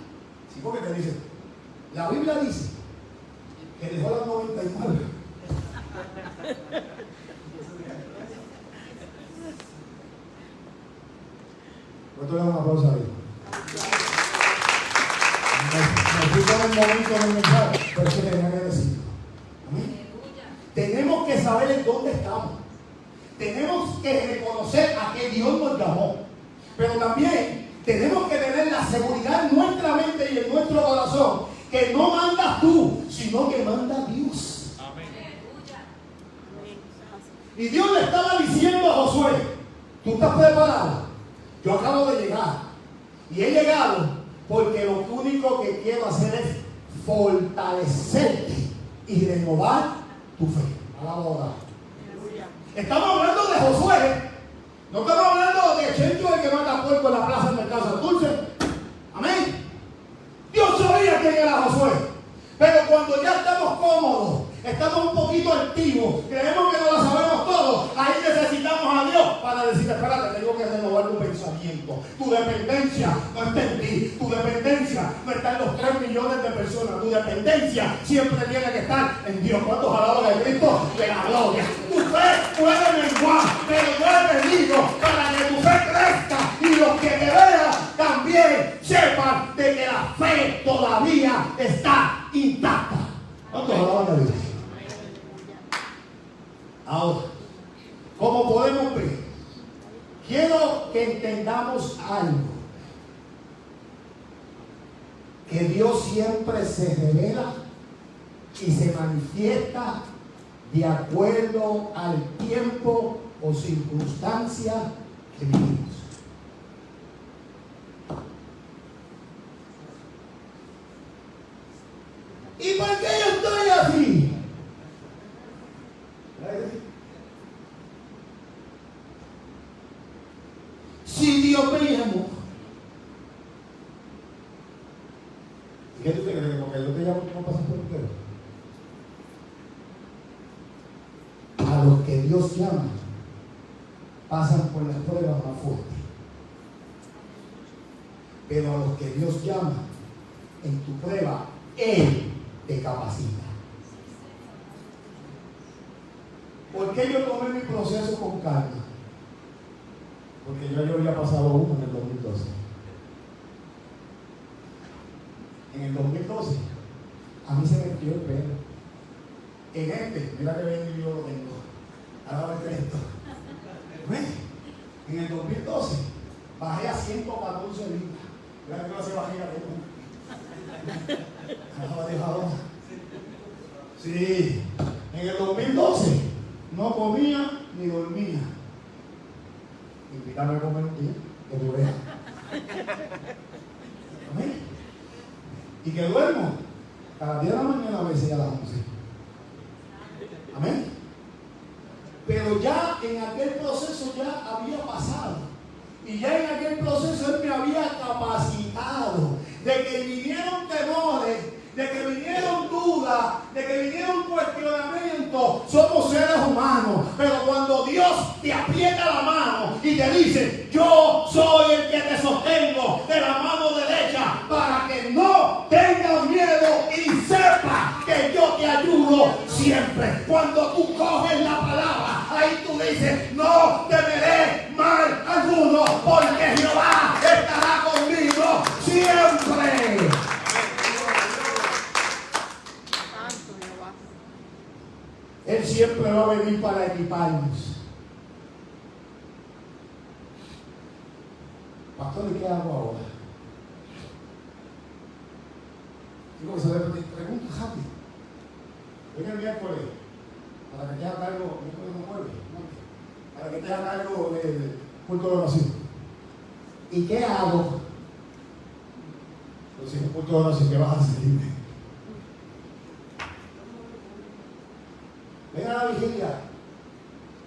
Sí, porque te dice, la Biblia dice que dejó las 99. ¿Cuánto le damos una pausa ahí? Me fui con el momento del mensaje, pero eso tenía que decirlo. ¿Amén? Tenemos que saber en dónde estamos. Tenemos que reconocer a qué Dios nos llamó. Pero también tenemos que tener la seguridad en nuestra mente y en nuestro corazón que no mandas tú, sino que manda Dios. Amén. Y Dios le estaba diciendo a Josué, ¿tú estás preparado? Yo acabo de llegar. Y he llegado porque lo único que quiero hacer es fortalecerte y renovar tu fe. Ahora. Estamos hablando de Josué. No estamos hablando de Chencho, el que mata puerco en la plaza del mercado San Dulce. Amén. Dios sabía quién era Josué. Pero cuando ya estamos cómodos, estamos un poquito altivos, creemos que no lo sabemos todo, ahí necesitamos a Dios para decir, espérate, tengo que renovar tu pensamiento. Tu dependencia no está en ti, tu dependencia no está en los 3 millones de personas, tu dependencia siempre tiene que estar en Dios. ¿Cuántos alaban a Cristo? De la gloria. Tu fe puede menguar, pero yo he venido para que tu fe crezca y los que te vean también sepan de que la fe todavía está intacta. ¿Cuántos alaban a Dios? Ahora, como podemos ver, quiero que entendamos algo. Que Dios siempre se revela y se manifiesta de acuerdo al tiempo o circunstancia que vivimos. ¿Y por qué yo estoy así? Si Dios me llamó, ¿qué tú te crees? Que porque Dios te llamó, tú no pasas por el A los que Dios llama, pasan por las pruebas más fuertes. Pero a los que Dios llama, en tu prueba, Él te capacita. ¿Por qué yo tomé mi proceso con calma? Porque yo había pasado uno en el 2012. En el 2012, a mí se me metió el pelo. En este, mira que bien yo lo tengo. Ahora vete esto. ¿Ves? En el 2012, bajé a 114 libras. Mira que clase bajé ahora. Sí. En el 2012, no comía ni dormía. Invítame a comer un día, que tú veas. Amén. Y que duermo a las 10 de la mañana, a veces a las 11. Amén. Pero ya en aquel proceso ya había pasado. Y ya en aquel proceso Él me había capacitado de que vinieron temores, de que vinieron dudas, de que vinieron cuestionamientos. Somos seres humanos, pero cuando Dios te aprieta la mano y te dice, yo soy el que te sostengo de la mano derecha, para que no tengas miedo y sepas que yo te ayudo siempre. Cuando tú coges la palabra, ahí tú dices, no temeré mal alguno, porque Jehová estará conmigo siempre. Él siempre va a venir para equiparnos. Pastor, ¿y qué hago ahora? Digo, se le pregunto rápido. Hoy el miércoles, para que te haga cargo, para que te haga cargo del culto de oración. ¿Y qué hago? Entonces, el culto de oración, ¿qué vas a hacer? Ven a la vigilia,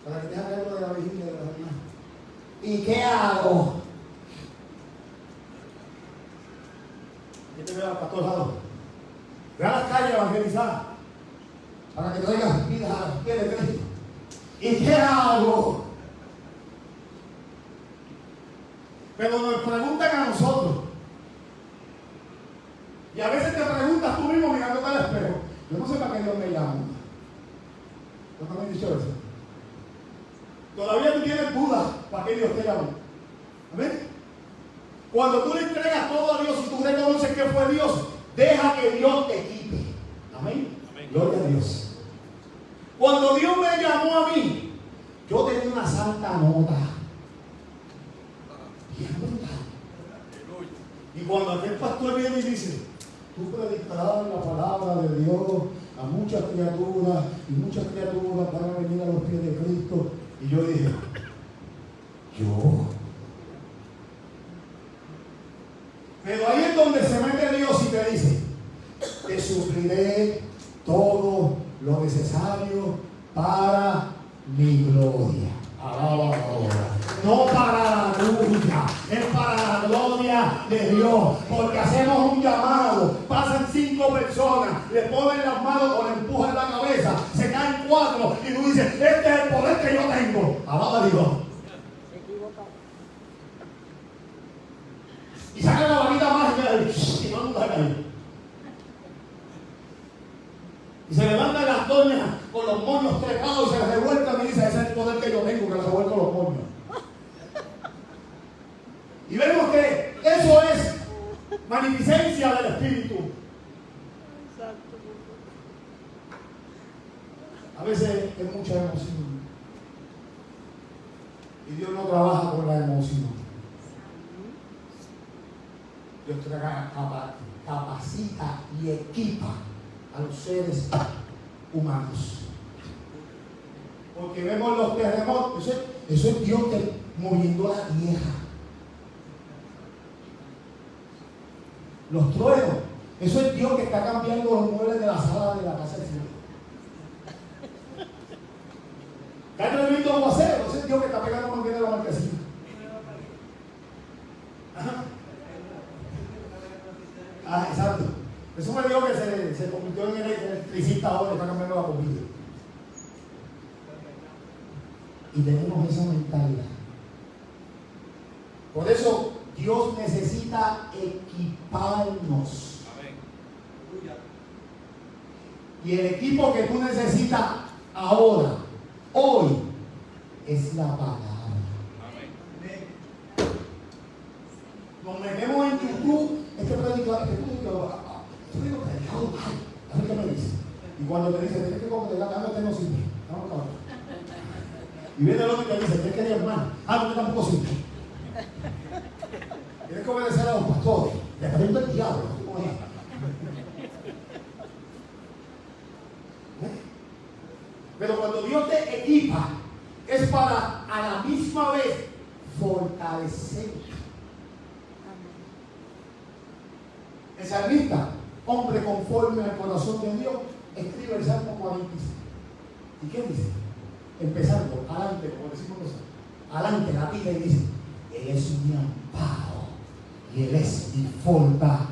para que te haga cargo de la vigilia de las hermanas. ¿Y qué hago? ¿Qué te veo al pastor Jado? Ve a las calles a evangelizar para que traigas vidas a los pies de Cristo. ¿Y qué hago? Pero nos preguntan a nosotros. Y a veces te preguntas tú mismo mirándote al espejo. Yo no sé para qué Dios me llama. ¿No te han dicho eso? Todavía tú tienes dudas para qué Dios te llama. ¿Amén? Cuando tú le entregas todo a Dios y tú reconoces que fue Dios, deja que Dios te quite. Amén. Amén. Gloria a Dios. Cuando Dios me llamó a mí, yo tenía una santa nota. Bien brutal. Y cuando aquel pastor viene y dice, tú predicarás la palabra de Dios a muchas criaturas y muchas criaturas van a venir a los pies de Cristo. Y yo dije, ¿yo? Pero ahí es donde se mete Dios y te dice, te supliré todo lo necesario para mi gloria. Alaba ahora. No para la tuya, es para la gloria de Dios. Porque hacemos un llamado, pasan 5 personas, le ponen las manos o le empujan la cabeza, se caen 4 y tú dices, este es el poder que yo tengo. Alaba a Dios. Y saca la varita mágica y no nunca cae. Y se levantan las doñas con los moños trepados y se revuelcan y dicen, ese es el poder que yo tengo, que les revuelco los moños. Y vemos que eso es magnificencia del Espíritu. A veces es mucha emoción. Y Dios no trabaja con la emoción. Dios capacita y equipa a los seres humanos. Porque vemos los terremotos, eso es Dios moviendo la tierra. Los truenos, eso es Dios que está cambiando los muebles de la sala de la casa del Señor. Cae tremendo aguacero, eso es Dios que está pegando manguera de la marquesina. Ajá. Ah, exacto. Eso me dijo que se convirtió en electricista ahora, está cambiando la comida. Y tenemos esa mentalidad. Por eso Dios necesita equiparnos. Y el equipo que tú necesitas ahora, hoy, es la palabra. Nos metemos en YouTube, este predicador, a ver qué me dice. Y cuando te dice, tienes que congregar, este no sirve. Y viene el otro y te dice, ¿qué quería, hermano? Porque tampoco sirve. Tienes que obedecer a los pastores. Le prendo el diablo. Pero cuando Dios te equipa, es para a la misma vez fortalecer. El salmista, hombre conforme al corazón de Dios, escribe el Salmo 46. ¿Y qué dice? Empezando, adelante, como decimos nosotros. Adelante, la Biblia y dice, Él es mi amparo y Él es mi fortaleza.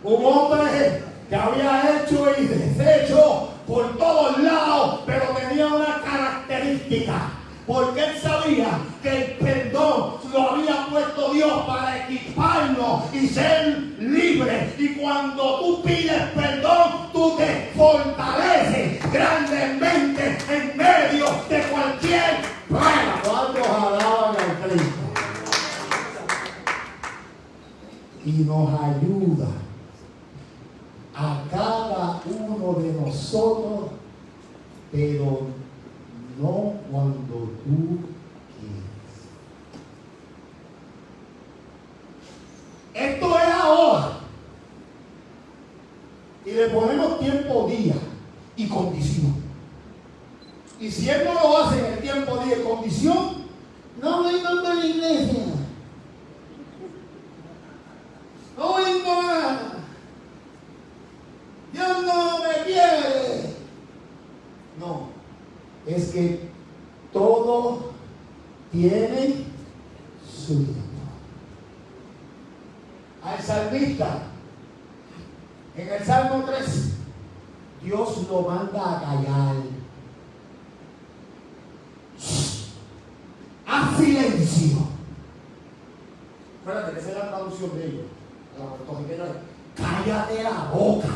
Un hombre que había hecho y deshecho por todos lados, pero tenía una característica. Porque él sabía que el perdón lo había puesto Dios para equiparnos y ser libres. Y cuando tú pides perdón, tú te fortaleces grandemente en medio de cualquier prueba. ¿Cuántos alaban a Cristo? Y nos ayuda a cada uno de nosotros, pero no cuando tú quieres. Esto es ahora. Y le ponemos tiempo, día y condición. Y si Él no lo hace en el tiempo, día y condición, no vengan a la iglesia. No vengan. Dios no me quiere. No. Es que todo tiene su tiempo. Al salmista En el Salmo 3, Dios lo manda a callar. Haz silencio. Espérate, que esa es la traducción de ellos. Cállate la boca.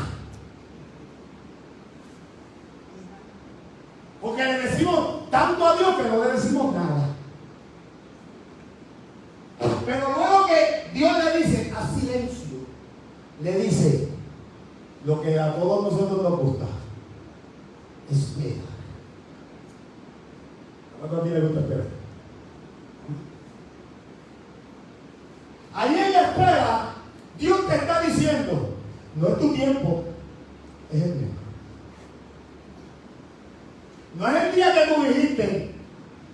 Porque le decimos tanto a Dios que no le decimos nada. Pero luego que Dios le dice a silencio, le dice lo que a todos nosotros nos gusta: espera. ¿A cuánto a ti le gusta esperar? Ahí en la espera, Dios te está diciendo: no es tu tiempo, es el mío. No es el día que tú dijiste,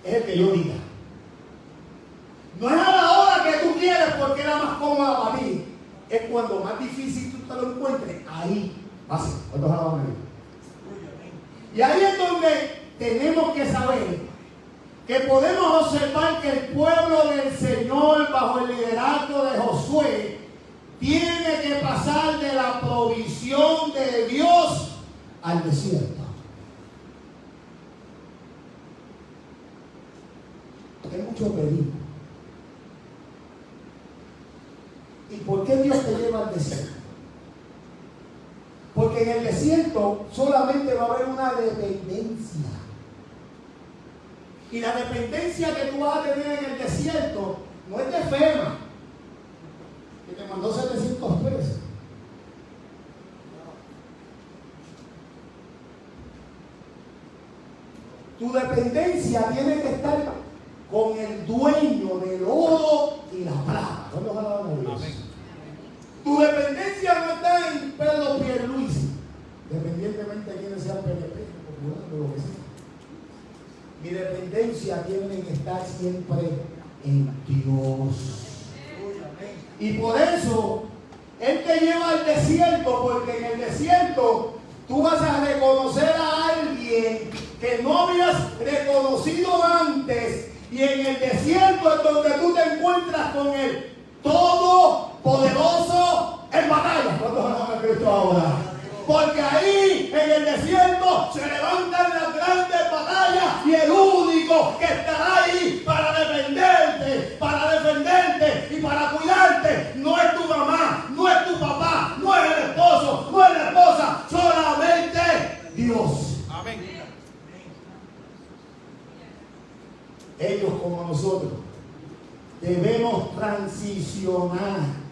es el que yo diga. No es a la hora que tú quieres porque era más cómoda para ti. Es cuando más difícil tú te lo encuentres. Ahí va a ser. ¿Cuántos alaban a Dios? Y ahí es donde tenemos que saber que podemos observar que el pueblo del Señor, bajo el liderazgo de Josué, tiene que pasar de la provisión de Dios al desierto. Hay mucho peligro. ¿Y por qué Dios te lleva al desierto? Porque en el desierto solamente va a haber una dependencia. Y la dependencia que tú vas a tener en el desierto no es de FEMA, que te mandó 700 pesos. Tu dependencia tiene que estar con el dueño del oro y la plata. ¿Cuándo alaban a Dios? Tu dependencia no está en Pedro Pierluisi, dependientemente de quiénes sean PNP, popular o lo que sea. Mi dependencia tiene que estar siempre en Dios. Y por eso Él te lleva al desierto, porque en el desierto tú vas a reconocer a alguien que no habías reconocido antes. Y en el desierto es donde tú te encuentras con el Todopoderoso en batalla. ¿Cuántos alaban a Cristo ahora? Porque ahí en el desierto se levantan las grandes batallas y el único que estará ahí para defenderte y para cuidarte no es tu mamá, no es tu papá, no es el esposo, no es la esposa, solamente Dios. Amén. Ellos como nosotros debemos transicionar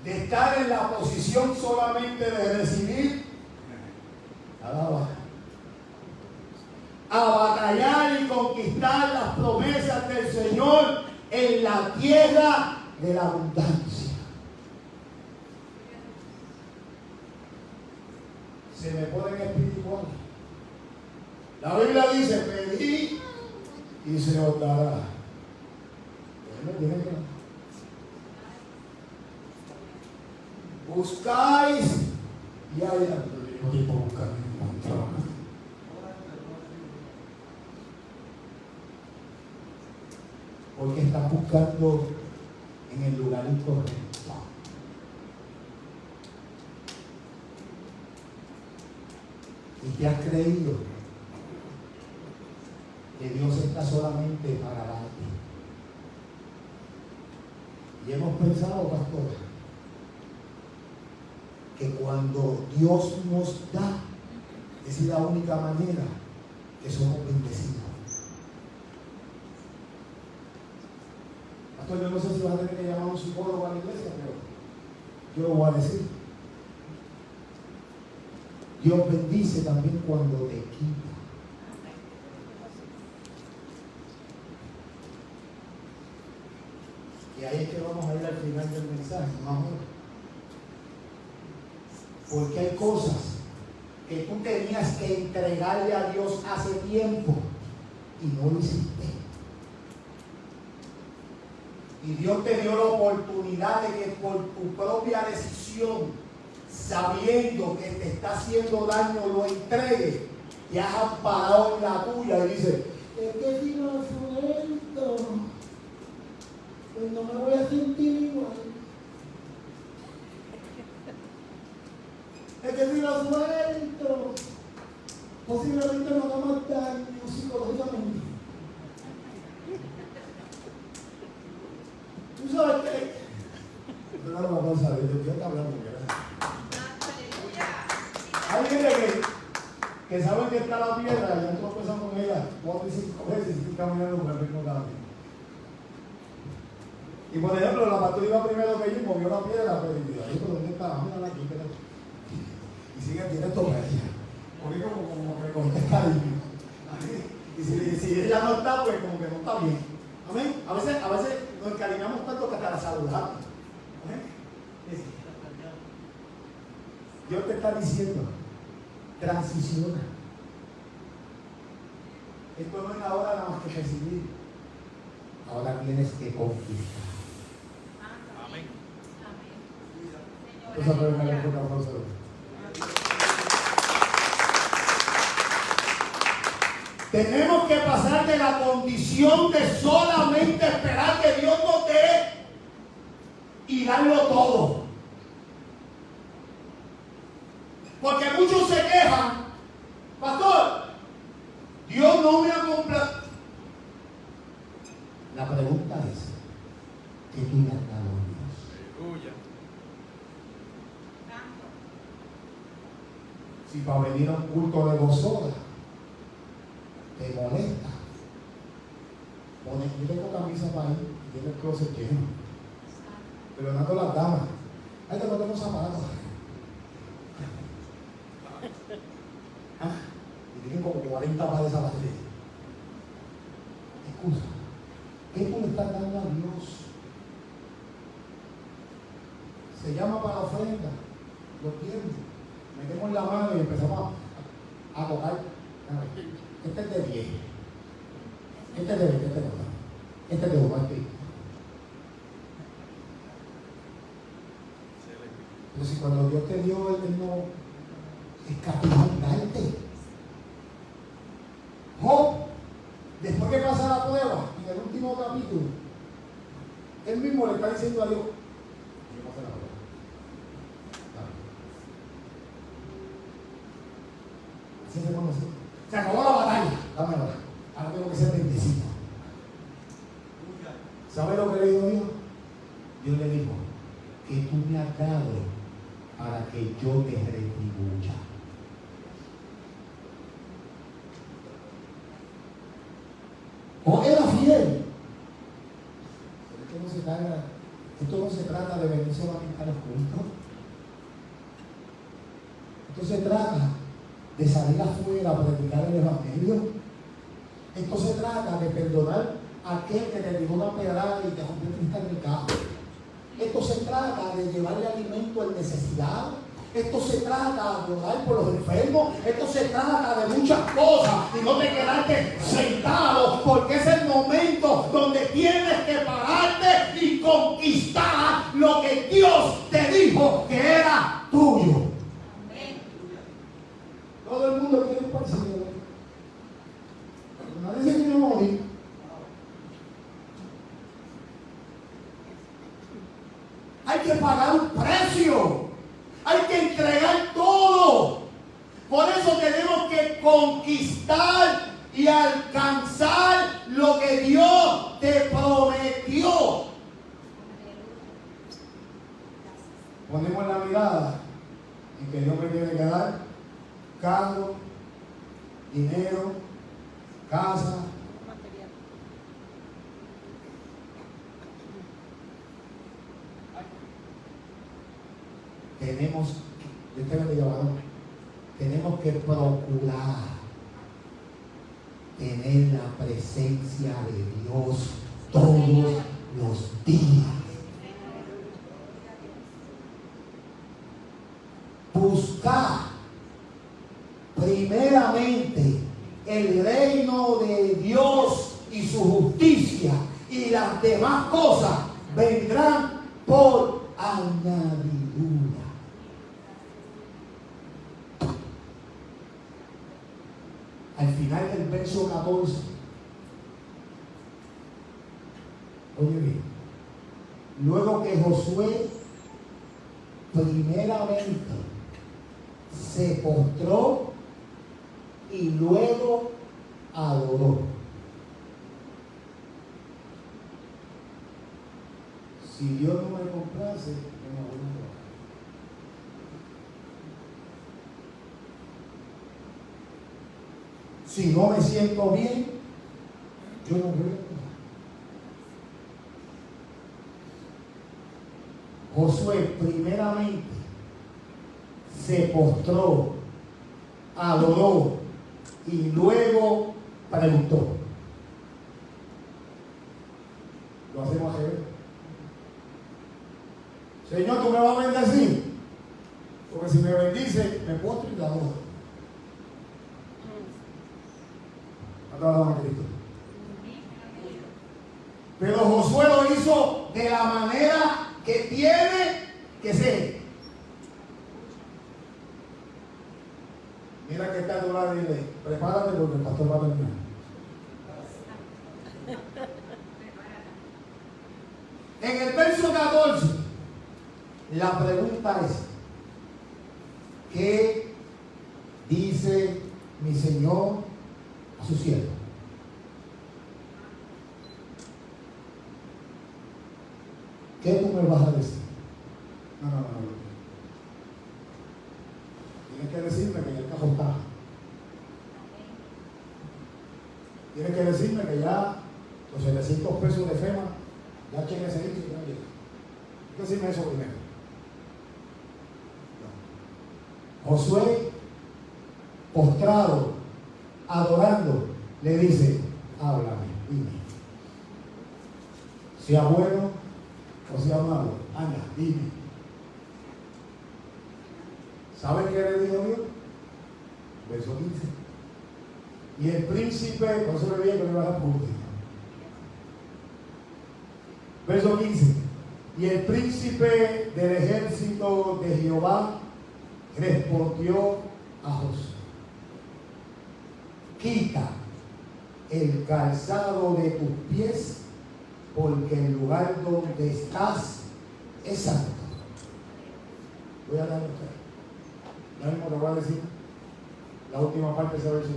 de estar en la posición solamente de recibir, a batallar y conquistar las promesas del Señor en la tierra de la abundancia. Se me ponen espirituales. La Biblia dice: pedid y se os dará. Buscáis y halláis. Porque estás buscando en el lugar incorrecto. Y te has creído que Dios está solamente para darte. Y hemos pensado, pastor, que cuando Dios nos da, es la única manera que somos bendecidos. Pastor, yo no sé si vas a tener que llamar a un psicólogo a la iglesia, pero yo lo voy a decir. Dios bendice también cuando te quita. Y ahí es que vamos a ir al final del mensaje, más o menos. Porque hay cosas que tú tenías que entregarle a Dios hace tiempo y no lo hiciste. Y Dios te dio la oportunidad de que por tu propia decisión, sabiendo que te está haciendo daño, lo entregues. Te has amparado en la tuya y dices: es que si no suelto, pues no me voy a sentir igual. que viva suelto. Posiblemente no haga más daño psicológicamente. ¿Tú sabes qué? No, vamos a ver, Dios está hablando. Hay gente que saben que está la piedra y han tropezado con ella 4 y 5 veces y siguen caminando por el mismo camino. Y por ejemplo, la pastora iba primero que yo y movió la piedra, pero yo, ¿pero dónde está? Mírala aquí, y sigue directo para ella. Porque como que con este cariño. Y si ella no está, pues como que no está bien. Amén. A veces nos encariñamos tanto que hasta la saludamos. Amén. Dios te está diciendo, transiciona. Esto no es ahora nada más que recibir. Ahora tienes que conquistar. Amén. Tenemos que pasar de la condición de solamente esperar que Dios nos dé y darlo todo. Porque muchos se quejan, pastor, Dios no me ha comprado. La pregunta es, ¿qué tú le has dado a Dios? Aleluya. Si para venir a un culto de 2 horas te molesta, yo tengo camisa para ir y tiene el closet lleno, pero dando las damas, ahí te tengo zapatos. Y tienen como 40 pares de zapatos. Excusa, ¿qué tú le estás dando a Dios? Se llama para la ofrenda, lo tienen. Metemos la mano y empezamos a tocar. Este es de 10. Este es de 20, este no. Este es de 1. Pero si cuando Dios te dio, Él no escatimó en darte. Job, después que pasa la prueba, en el último capítulo, él mismo le está diciendo a Dios, yo pasé la prueba. Así se conoce. Se acabó la batalla. Dame ahora. Ahora tengo que ser bendecido. ¿Sabe lo que le dijo Dios? Dios le dijo, que tú me has dado para que yo te retribuya. O era fiel. Pero esto no se trata de venir solamente a los cultos. Esto se trata de salir afuera a predicar el evangelio. Esto se trata de perdonar a aquel que te dio una pedrada y te rompió el cristal del carro. Esto se trata de llevarle alimento al necesitado. Esto se trata de orar por los enfermos. Esto se trata de muchas cosas y no de quedarte sentado, porque es el momento donde tienes que pararte y conquistar lo que Dios te dijo que era tuyo. Todo el mundo quiere ir para el cielo. Nadie se quiere morir. Hay que pagar un precio. Hay que entregar todo. Por eso tenemos que conquistar y alcanzar lo que Dios te prometió. Ponemos la mirada en que Dios me tiene que dar carro, dinero, casa. Tenemos que procurar tener la presencia de Dios todos los días. Buscar primeramente el reino de Dios y su justicia, y las demás cosas vendrán por añadidura. Al final del verso 14, oye bien, luego que Josué primeramente se postró y luego adoró. Si Dios no me complace, yo no voy a adorar. Si no me siento bien, yo no voy a adorar. Josué primeramente se postró, adoró y luego preguntó. Lo hacemos a ver. Señor, ¿tú me vas a bendecir? Porque si me bendice, me postro y la adoro. Adoramos a Cristo. Pero Josué lo hizo de la manera que tiene que ser. Mira que está a tu lado y dile, prepárate porque el pastor va a terminar. En el verso 14, la pregunta es, ¿qué dice mi Señor a su siervo? ¿Qué tú me vas a decir? No. Tienes que decirme que ya el cajón está. Tienes que decirme que ya los 700 pesos de FEMA, ya cheque ese inicio y ya llega. Tienes que decirme eso primero. No. Josué, postrado, adorando, le dice, háblame, dime. Sea bueno o sea malo, anda, dime. ¿Saben qué le dijo Dios? Verso 15. Y el príncipe, por eso le dije que me iba a dar punto. Verso 15. Y el príncipe del ejército de Jehová respondió a Josué: quita el calzado de tus pies, porque el lugar donde estás es santo. Voy a darle a usted. Ya mismo te voy a decir la última parte de ese verso.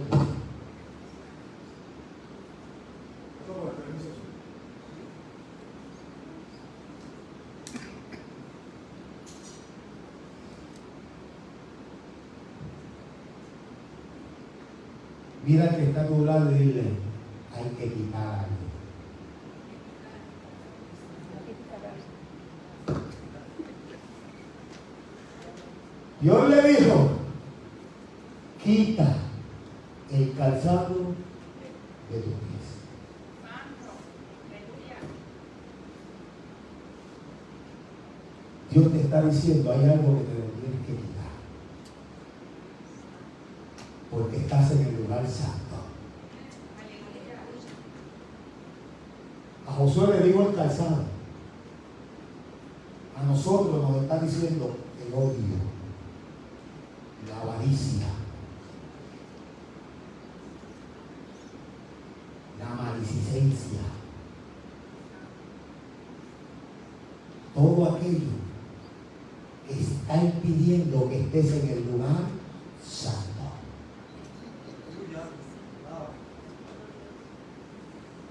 Mira que está a tu lado y dile, hay que quitar algo. Dios le dijo, quita el calzado de tus pies. Dios te está diciendo, hay algo que te lo tienes que quitar, porque estás en el lugar santo. A Josué le dijo el calzado. A nosotros nos está diciendo el odio, la avaricia, la maledicencia, todo aquello que está impidiendo que estés en el lugar santo.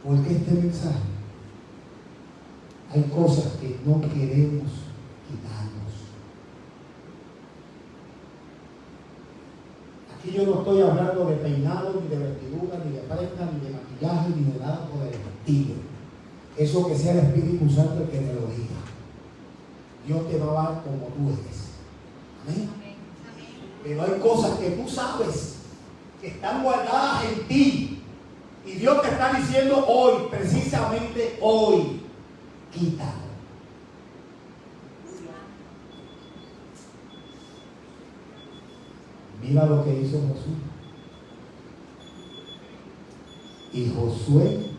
Porque este mensaje, hay cosas que no queremos quitarnos. Aquí yo no estoy hablando de peinado, ni de vestidura, ni de prenda, ni de maquillaje, ni de nada por el estilo. Eso que sea el Espíritu Santo el que me lo diga. Dios te va a dar como tú eres. Amén. Pero hay cosas que tú sabes que están guardadas en ti. Y Dios te está diciendo hoy, precisamente hoy, quítalo. Mira lo que hizo Josué. Y Josué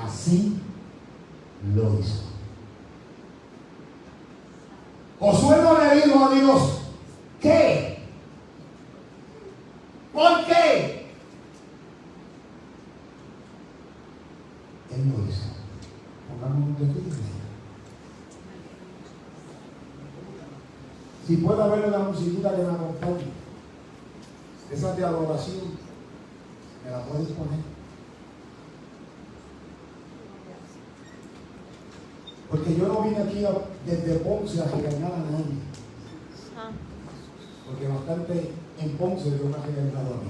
así lo hizo. Josué no le dijo a Dios, ¿qué? ¿Por qué? Él lo hizo. Pongamos un testigo. Si puede haber una musiquita que me acompañe. Esa de adoración, ¿me la puedes poner? Porque yo no vine aquí desde Ponce a regañar a nadie. Porque bastante en Ponce Dios me ha regañado a mí.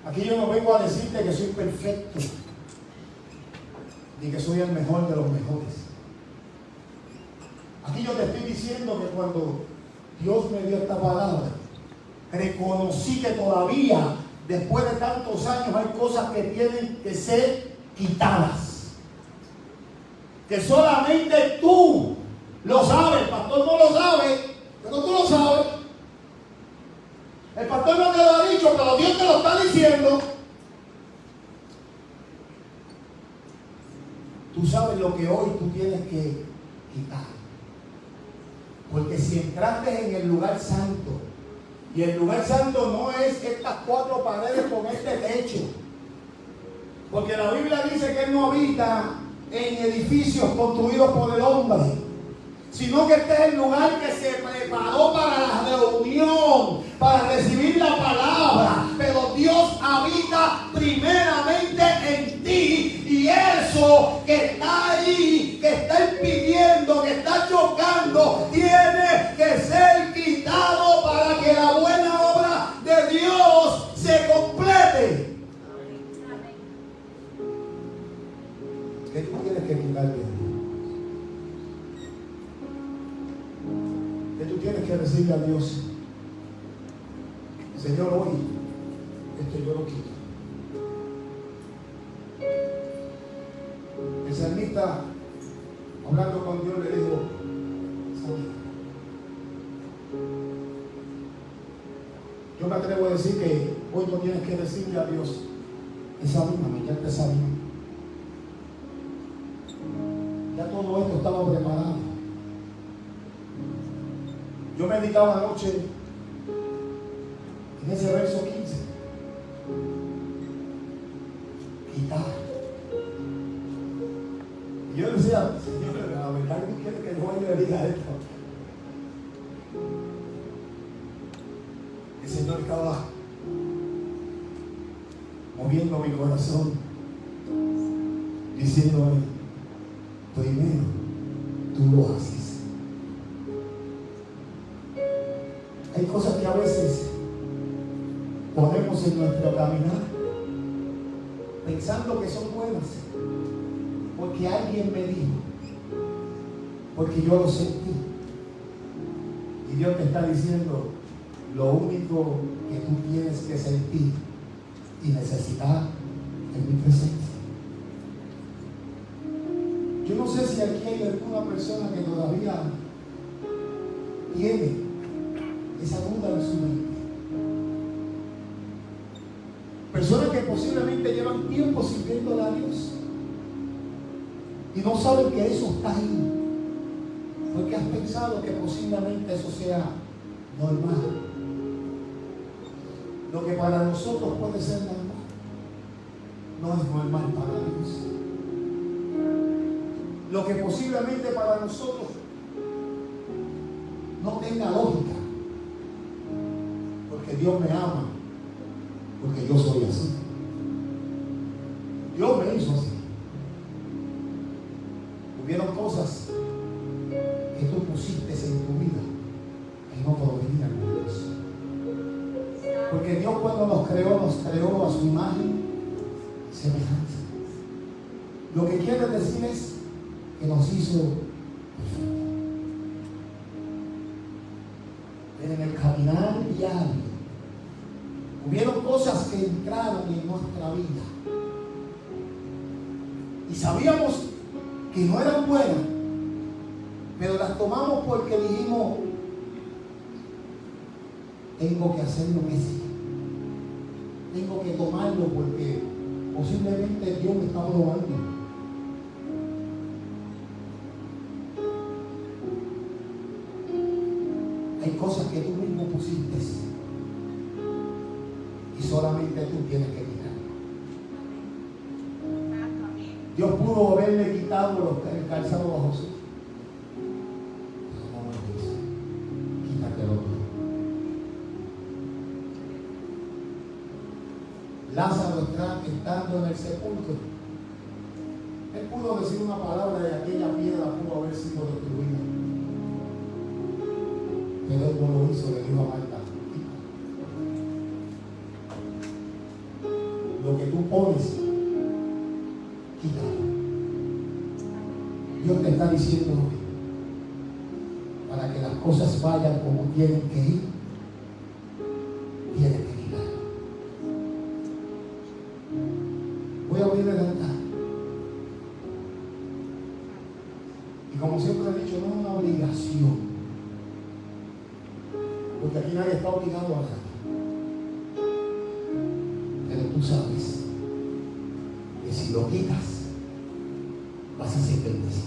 Aquí yo no vengo a decirte que soy perfecto, ni que soy el mejor de los mejores. Aquí yo te estoy diciendo que cuando Dios me dio esta palabra, reconocí que todavía, después de tantos años, hay cosas que tienen que ser quitadas. Que solamente tú lo sabes, el pastor no lo sabe, pero tú lo sabes. El pastor no te lo ha dicho, pero Dios te lo está diciendo. Tú sabes lo que hoy tú tienes que quitar. Porque si entraste en el lugar santo, y el lugar santo no es estas 4 paredes con este techo, porque la Biblia dice que Él no habita en edificios construidos por el hombre, sino que este es el lugar que se preparó para la reunión, para recibir la palabra. Pero Dios habita primeramente en ti, y eso que está ahí, que está impidiendo, que está chocando, tiene que ser quitado para que la buena obra de Dios se complete. ¿Qué tú tienes que quitar de ti? ¿Qué tú tienes que decirle a Dios? Señor, hoy esto yo lo quito. El salmista, hablando con Dios, le dijo: Señor, yo me atrevo a decir que hoy tú tienes que decirle a Dios: examíname, ya te examino. Ya todo esto estaba preparado. Yo meditaba anoche en ese verso 15. Quitar. Y yo decía: Señor, la verdad que quiere que yo le diga esto. El Señor estaba moviendo mi corazón, diciéndome: primero tú lo haces. Hay cosas que a veces ponemos en nuestro caminar pensando que son buenas, porque alguien me dijo, porque yo lo sentí. Y Dios te está diciendo: lo único que tú tienes que sentir y necesitar es mi presencia. Yo no sé si aquí hay alguna persona que todavía tiene esa duda en su mente. Personas que posiblemente llevan tiempo sirviéndole a Dios y no saben que eso está ahí, porque has pensado que posiblemente eso sea normal. Lo que para nosotros puede ser normal, no es normal para Dios. Lo que posiblemente para nosotros no tenga lógica, porque Dios me ama, porque yo soy así. Dios me hizo así. Hubieron cosas que tú pusiste en tu vida que no provenían de Dios. Porque Dios, cuando nos creó a su imagen y semejanza. Lo que quiere decir es que nos hizo perfectos. Pero en el caminar diario hubieron cosas que entraron en nuestra vida y sabíamos que no eran buenas, pero las tomamos porque dijimos: tengo que hacerlo en ese, tengo que tomarlo porque posiblemente Dios me está probando. Hay cosas que tú mismo pusiste y solamente tú tienes que quitarlo. Dios pudo haberle quitado el calzado a José, pero no lo hizo. Quítatelo tú. estando en el sepulcro, él pudo decir una palabra y aquella piedra pudo haber sido destruida. Pero él no lo hizo, le dijo a Marta: lo que tú pones, quítalo. Dios te está diciendo hoy, para que las cosas vayan como tienen que ir, tienes que quitarlo. Voy a abrir el altar. Y como siempre he dicho, no es una obligación, porque aquí nadie está obligado a nada. Pero tú sabes que si lo quitas, vas a ser bendecido.